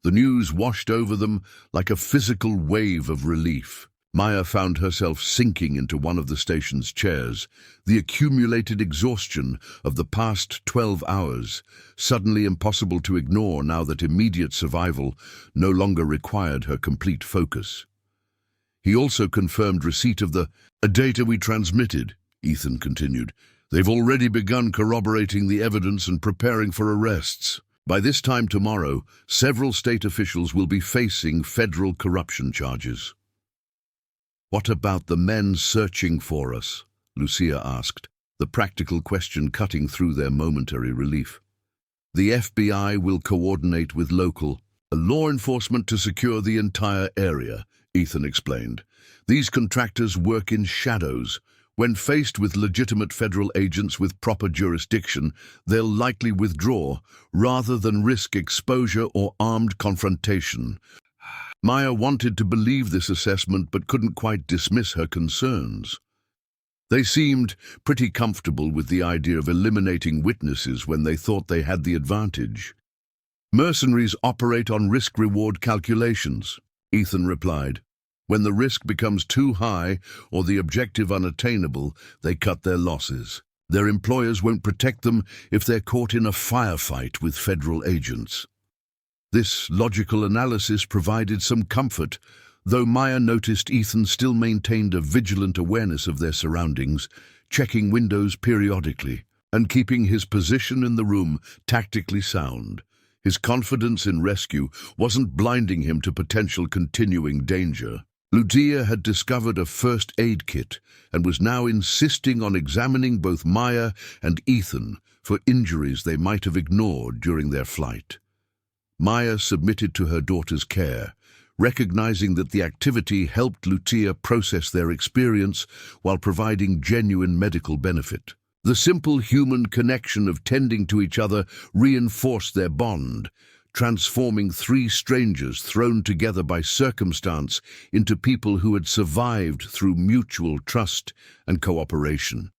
The news washed over them like a physical wave of relief. Maya found herself sinking into one of the station's chairs, the accumulated exhaustion of the past 12 hours, suddenly impossible to ignore now that immediate survival no longer required her complete focus. "He also confirmed receipt of the data we transmitted," Ethan continued. "They've already begun corroborating the evidence and preparing for arrests. By this time tomorrow, several state officials will be facing federal corruption charges." "What about the men searching for us?" Lucia asked, the practical question cutting through their momentary relief. "The FBI will coordinate with local law enforcement to secure the entire area," Ethan explained. "These contractors work in shadows. When faced with legitimate federal agents with proper jurisdiction, they'll likely withdraw rather than risk exposure or armed confrontation." Maya wanted to believe this assessment but couldn't quite dismiss her concerns. They seemed pretty comfortable with the idea of eliminating witnesses when they thought they had the advantage. "Mercenaries operate on risk-reward calculations," Ethan replied. "When the risk becomes too high or the objective unattainable, they cut their losses. Their employers won't protect them if they're caught in a firefight with federal agents." This logical analysis provided some comfort, though Maya noticed Ethan still maintained a vigilant awareness of their surroundings, checking windows periodically and keeping his position in the room tactically sound. His confidence in rescue wasn't blinding him to potential continuing danger. Lucia had discovered a first aid kit and was now insisting on examining both Maya and Ethan for injuries they might have ignored during their flight. Maya submitted to her daughter's care, recognizing that the activity helped Lucia process their experience while providing genuine medical benefit. The simple human connection of tending to each other reinforced their bond, transforming three strangers thrown together by circumstance into people who had survived through mutual trust and cooperation.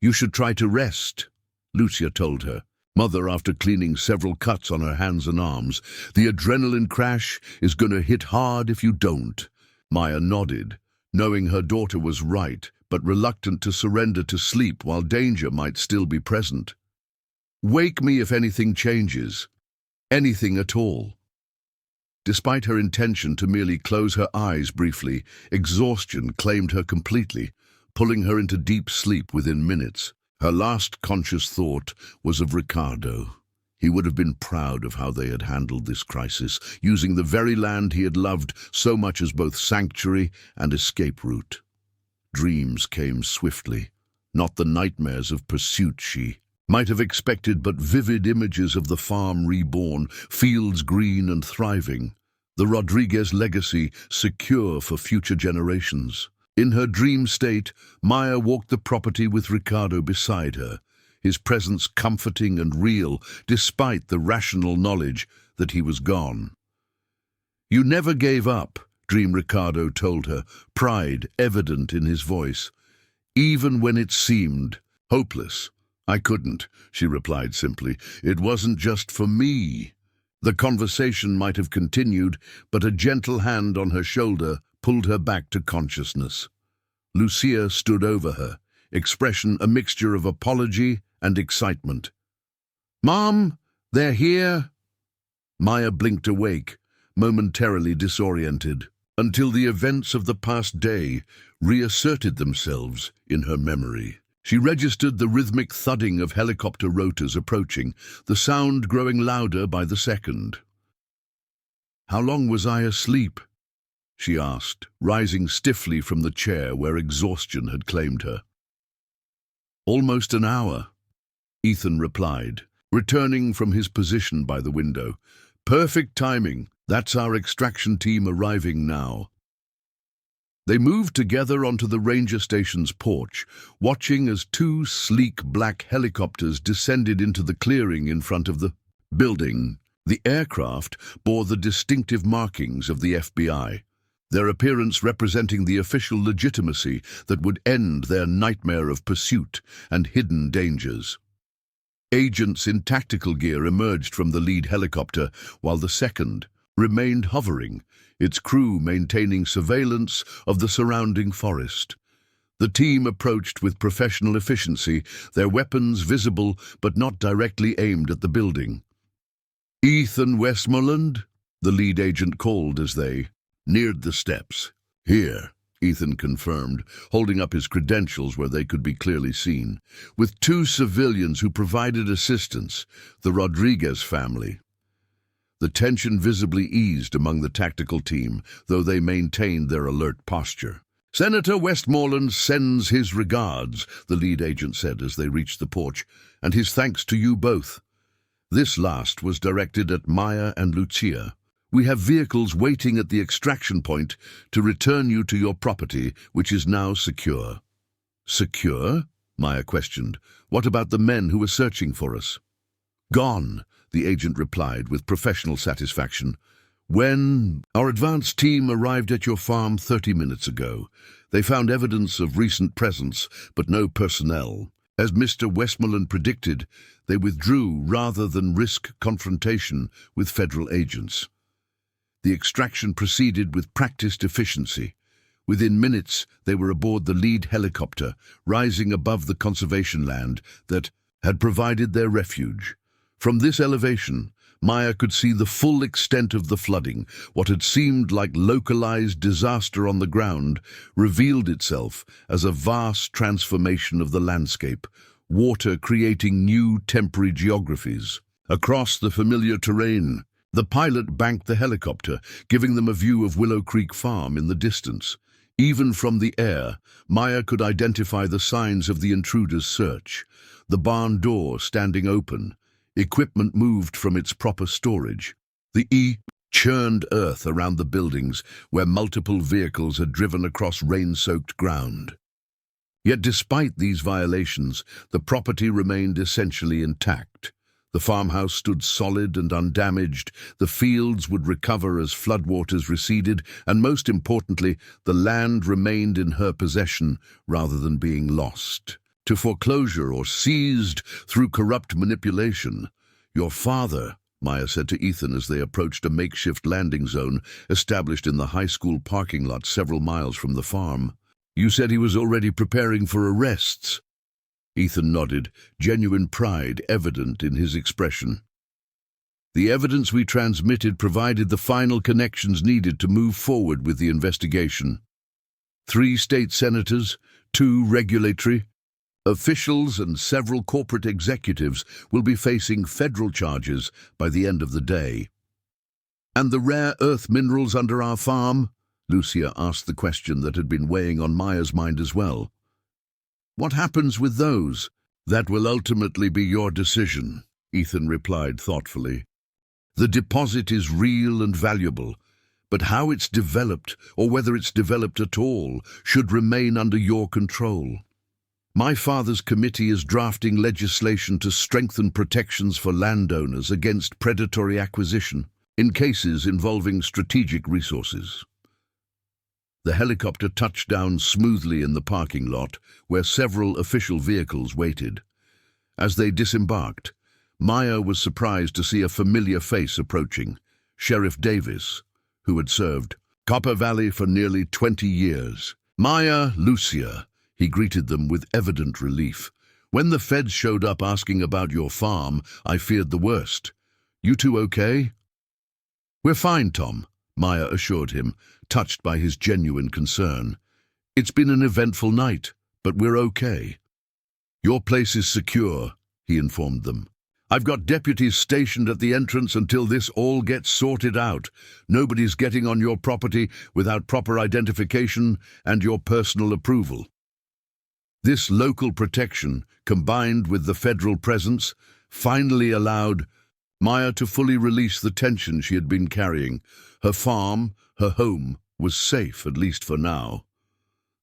"You should try to rest," Lucia told her mother after cleaning several cuts on her hands and arms. "The adrenaline crash is going to hit hard if you don't." Maya nodded, knowing her daughter was right, but reluctant to surrender to sleep while danger might still be present. "Wake me if anything changes. Anything at all." Despite her intention to merely close her eyes briefly, exhaustion claimed her completely, pulling her into deep sleep within minutes. Her last conscious thought was of Ricardo. He would have been proud of how they had handled this crisis, using the very land he had loved so much as both sanctuary and escape route. Dreams came swiftly, not the nightmares of pursuit she might have expected, but vivid images of the farm reborn, fields green and thriving, the Rodriguez legacy secure for future generations. In her dream state, Maya walked the property with Ricardo beside her, his presence comforting and real, despite the rational knowledge that he was gone. "You never gave up," Dream Ricardo told her, pride evident in his voice. "Even when it seemed hopeless." "I couldn't," she replied simply. "It wasn't just for me." The conversation might have continued, but a gentle hand on her shoulder pulled her back to consciousness. Lucia stood over her, expression a mixture of apology and excitement. "Mom, they're here!" Maya blinked awake, momentarily disoriented, until the events of the past day reasserted themselves in her memory. She registered the rhythmic thudding of helicopter rotors approaching, the sound growing louder by the second. "How long was I asleep?" she asked, rising stiffly from the chair where exhaustion had claimed her. "Almost an hour," Ethan replied, returning from his position by the window. "Perfect timing. That's our extraction team arriving now." They moved together onto the ranger station's porch, watching as two sleek black helicopters descended into the clearing in front of the building. The aircraft bore the distinctive markings of the FBI, their appearance representing the official legitimacy that would end their nightmare of pursuit and hidden dangers. Agents in tactical gear emerged from the lead helicopter, while the second remained hovering, its crew maintaining surveillance of the surrounding forest. The team approached with professional efficiency, their weapons visible but not directly aimed at the building. "Ethan Westmoreland," the lead agent called as they neared the steps. "Here." Ethan confirmed, holding up his credentials where they could be clearly seen, with two civilians who provided assistance, the Rodriguez family. The tension visibly eased among the tactical team, though they maintained their alert posture. "Senator Westmoreland sends his regards," the lead agent said as they reached the porch, "and his thanks to you both." This last was directed at Maya and Lucia. "We have vehicles waiting at the extraction point to return you to your property, which is now secure." "Secure?" Maya questioned. "What about the men who were searching for us?" "Gone," the agent replied with professional satisfaction. "When our advance team arrived at your farm 30 minutes ago, they found evidence of recent presence, but no personnel. As Mr. Westmoreland predicted, they withdrew rather than risk confrontation with federal agents. The extraction proceeded with practiced efficiency. Within minutes, they were aboard the lead helicopter, rising above the conservation land that had provided their refuge. From this elevation, Maya could see the full extent of the flooding. What had seemed like localized disaster on the ground revealed itself as a vast transformation of the landscape, water creating new temporary geographies. Across the familiar terrain, the pilot banked the helicopter, giving them a view of Willow Creek Farm in the distance. Even from the air, Maya could identify the signs of the intruder's search. The barn door standing open, equipment moved from its proper storage. The churned earth around the buildings where multiple vehicles had driven across rain-soaked ground. Yet despite these violations, the property remained essentially intact. The farmhouse stood solid and undamaged, the fields would recover as floodwaters receded, and most importantly, the land remained in her possession rather than being lost to foreclosure or seized through corrupt manipulation. "Your father," Maya said to Ethan as they approached a makeshift landing zone established in the high school parking lot several miles from the farm. "You said he was already preparing for arrests." Ethan nodded, genuine pride evident in his expression. "The evidence we transmitted provided the final connections needed to move forward with the investigation. 3 state senators, 2 regulatory officials and several corporate executives will be facing federal charges by the end of the day." "And the rare earth minerals under our farm?" Lucia asked the question that had been weighing on Maya's mind as well. "What happens with those?" "That will ultimately be your decision," Ethan replied thoughtfully. "The deposit is real and valuable, but how it's developed, or whether it's developed at all, should remain under your control. My father's committee is drafting legislation to strengthen protections for landowners against predatory acquisition in cases involving strategic resources." The helicopter touched down smoothly in the parking lot, where several official vehicles waited. As they disembarked, Maya was surprised to see a familiar face approaching, Sheriff Davis, who had served Copper Valley for nearly 20 years. "Maya, Lucia," he greeted them with evident relief. "When the feds showed up asking about your farm, I feared the worst. You two okay?" "We're fine, Tom," Maya assured him, touched by his genuine concern. "It's been an eventful night, but we're okay." "Your place is secure," he informed them. "I've got deputies stationed at the entrance until this all gets sorted out. Nobody's getting on your property without proper identification and your personal approval." This local protection, combined with the federal presence, finally allowed Maya to fully release the tension she had been carrying. Her farm, her home, was safe, at least for now.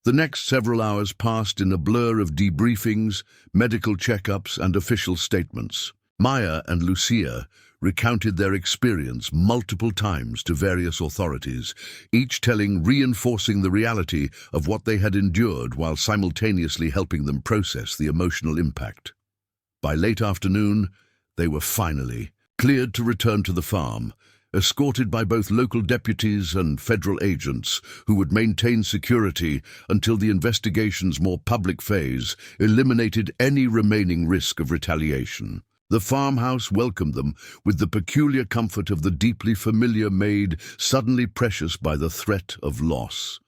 The next several hours passed in a blur of debriefings, medical checkups, and official statements. Maya and Lucia recounted their experience multiple times to various authorities, each telling reinforcing the reality of what they had endured while simultaneously helping them process the emotional impact. By late afternoon, they were finally cleared to return to the farm, escorted by both local deputies and federal agents who would maintain security until the investigation's more public phase eliminated any remaining risk of retaliation. The farmhouse welcomed them with the peculiar comfort of the deeply familiar made suddenly precious by the threat of loss.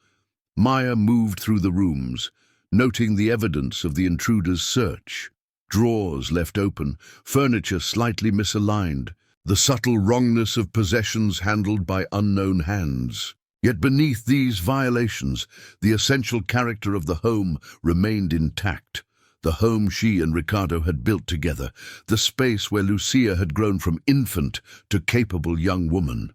Maya moved through the rooms, noting the evidence of the intruder's search. Drawers left open, furniture slightly misaligned, the subtle wrongness of possessions handled by unknown hands. Yet beneath these violations, the essential character of the home remained intact. The home she and Ricardo had built together, the space where Lucia had grown from infant to capable young woman.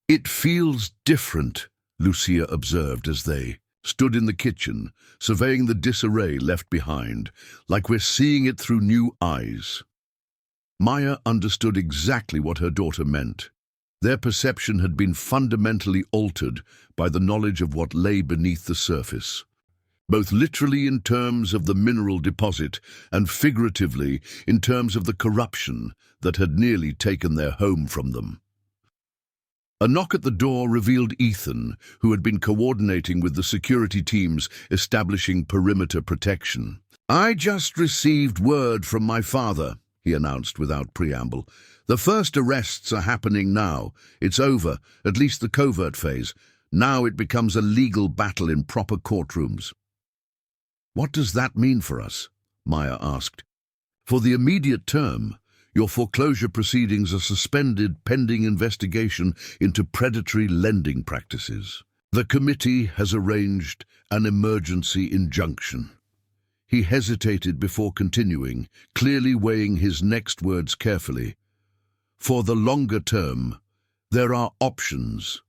"It feels different," Lucia observed as they stood in the kitchen, surveying the disarray left behind, like we're seeing it through new eyes. Maya understood exactly what her daughter meant. Their perception had been fundamentally altered by the knowledge of what lay beneath the surface, both literally in terms of the mineral deposit and figuratively in terms of the corruption that had nearly taken their home from them. A knock at the door revealed Ethan, who had been coordinating with the security teams establishing perimeter protection. "I just received word from my father," he announced without preamble. "The first arrests are happening now. It's over, at least the covert phase. Now it becomes a legal battle in proper courtrooms." "What does that mean for us?" Maya asked. "For the immediate term, your foreclosure proceedings are suspended pending investigation into predatory lending practices. The committee has arranged an emergency injunction." He hesitated before continuing, clearly weighing his next words carefully. "For the longer term, there are options.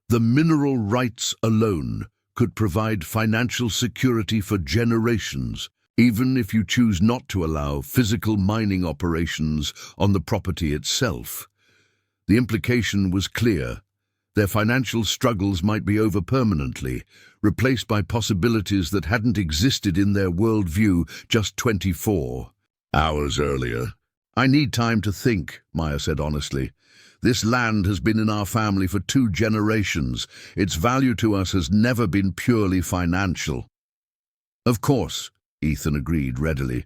The mineral rights alone could provide financial security for generations, even if you choose not to allow physical mining operations on the property itself." The implication was clear. Their financial struggles might be over permanently, replaced by possibilities that hadn't existed in their worldview just 24 hours earlier. "I need time to think," Maya said honestly. "This land has been in our family for 2 generations. Its value to us has never been purely financial." "Of course," Ethan agreed readily.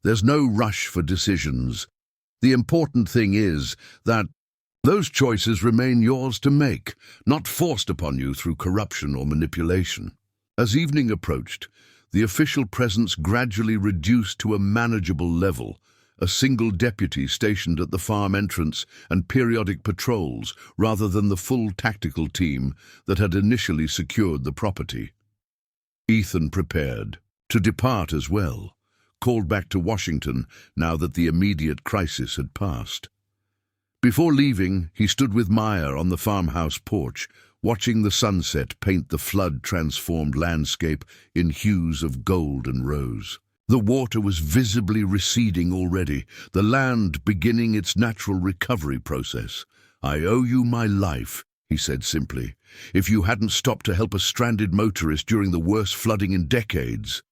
"There's no rush for decisions. The important thing is that those choices remain yours to make, not forced upon you through corruption or manipulation." As evening approached, the official presence gradually reduced to a manageable level. A single deputy stationed at the farm entrance and periodic patrols rather than the full tactical team that had initially secured the property. Ethan prepared to depart as well, called back to Washington now that the immediate crisis had passed. Before leaving, he stood with Maya on the farmhouse porch, watching the sunset paint the flood-transformed landscape in hues of gold and rose. The water was visibly receding already, the land beginning its natural recovery process. "I owe you my life," he said simply. "If you hadn't stopped to help a stranded motorist during the worst flooding in decades,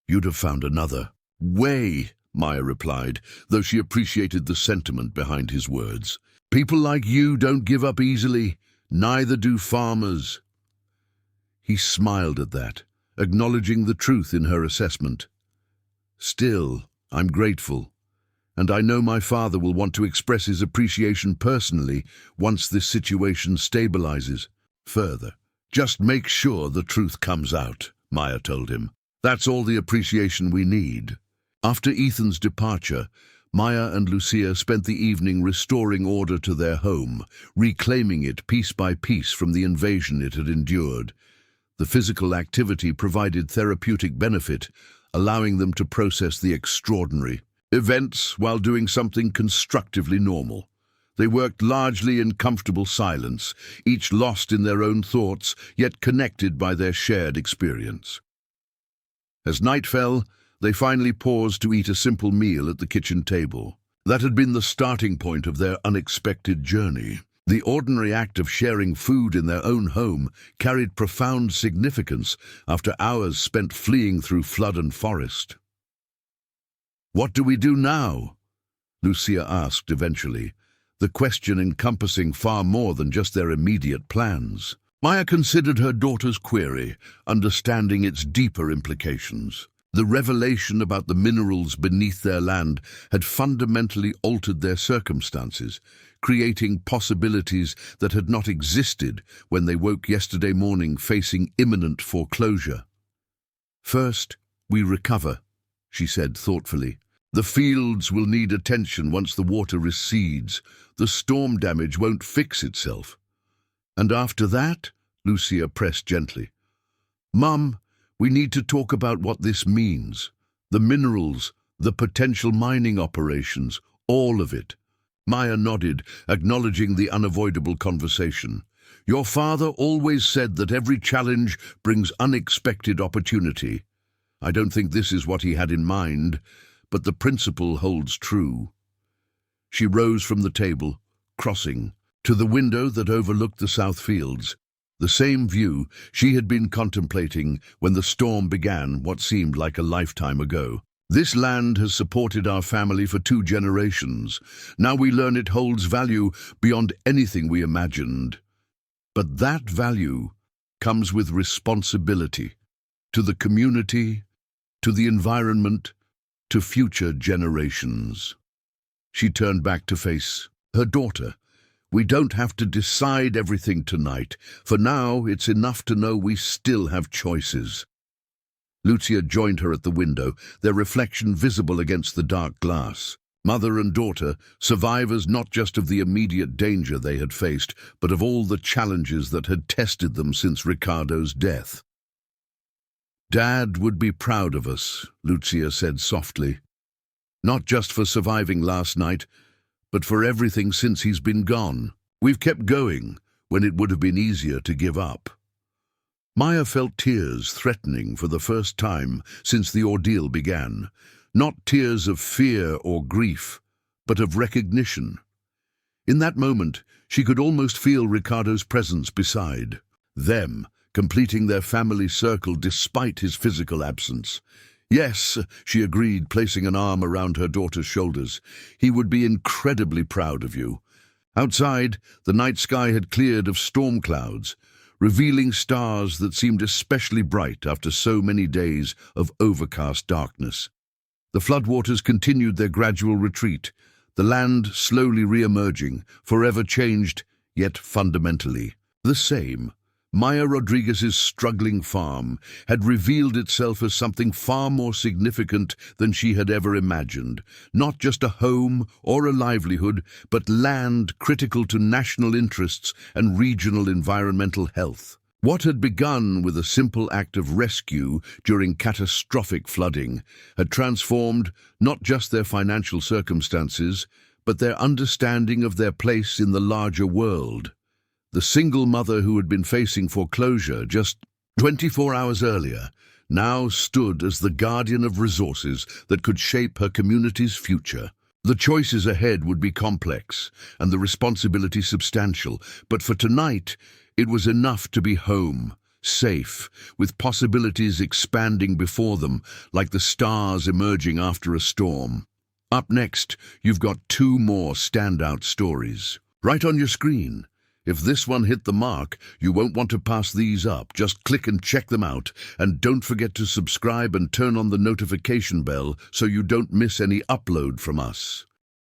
you'd have found another way," Maya replied, though she appreciated the sentiment behind his words. "People like you don't give up easily, neither do farmers." He smiled at that, acknowledging the truth in her assessment. "Still, I'm grateful, and I know my father will want to express his appreciation personally once this situation stabilizes further." "Just make sure the truth comes out," Maya told him. "That's all the appreciation we need." After Ethan's departure, Maya and Lucia spent the evening restoring order to their home, reclaiming it piece by piece from the invasion it had endured. The physical activity provided therapeutic benefit, allowing them to process the extraordinary events while doing something constructively normal. They worked largely in comfortable silence, each lost in their own thoughts, yet connected by their shared experience. As night fell, they finally paused to eat a simple meal at the kitchen table. That had been the starting point of their unexpected journey. The ordinary act of sharing food in their own home carried profound significance after hours spent fleeing through flood and forest. "What do we do now?" Lucia asked eventually, the question encompassing far more than just their immediate plans. Maya considered her daughter's query, understanding its deeper implications. The revelation about the minerals beneath their land had fundamentally altered their circumstances, creating possibilities that had not existed when they woke yesterday morning facing imminent foreclosure. "First, we recover," she said thoughtfully. "The fields will need attention once the water recedes. The storm damage won't fix itself." "And after that?" Lucia pressed gently. "Mum, we need to talk about what this means. The minerals, the potential mining operations, all of it." Maya nodded, acknowledging the unavoidable conversation. "Your father always said that every challenge brings unexpected opportunity. I don't think this is what he had in mind, but the principle holds true." She rose from the table, crossing to the window that overlooked the south fields, the same view she had been contemplating when the storm began what seemed like a lifetime ago. "This land has supported our family for 2 generations. Now we learn it holds value beyond anything we imagined. But that value comes with responsibility to the community, to the environment, to future generations." She turned back to face her daughter. "We don't have to decide everything tonight. For now, it's enough to know we still have choices." Lucia joined her at the window, their reflection visible against the dark glass. Mother and daughter, survivors not just of the immediate danger they had faced, but of all the challenges that had tested them since Ricardo's death. "Dad would be proud of us," Lucia said softly. "Not just for surviving last night, but for everything since he's been gone. We've kept going when it would have been easier to give up." Maya felt tears threatening for the first time since the ordeal began. Not tears of fear or grief, but of recognition. In that moment, she could almost feel Ricardo's presence beside them, completing their family circle despite his physical absence. "Yes," she agreed, placing an arm around her daughter's shoulders. "He would be incredibly proud of you." Outside, the night sky had cleared of storm clouds, revealing stars that seemed especially bright after so many days of overcast darkness. The floodwaters continued their gradual retreat, the land slowly re-emerging, forever changed, yet fundamentally the same. Maya Rodriguez's struggling farm had revealed itself as something far more significant than she had ever imagined. Not just a home or a livelihood, but land critical to national interests and regional environmental health. What had begun with a simple act of rescue during catastrophic flooding had transformed not just their financial circumstances, but their understanding of their place in the larger world. The single mother who had been facing foreclosure just 24 hours earlier now stood as the guardian of resources that could shape her community's future. The choices ahead would be complex and the responsibility substantial, but for tonight, it was enough to be home, safe, with possibilities expanding before them like the stars emerging after a storm. Up next, you've got 2 more standout stories. Right on your screen. If this one hit the mark, you won't want to pass these up. Just click and check them out. And don't forget to subscribe and turn on the notification bell so you don't miss any upload from us.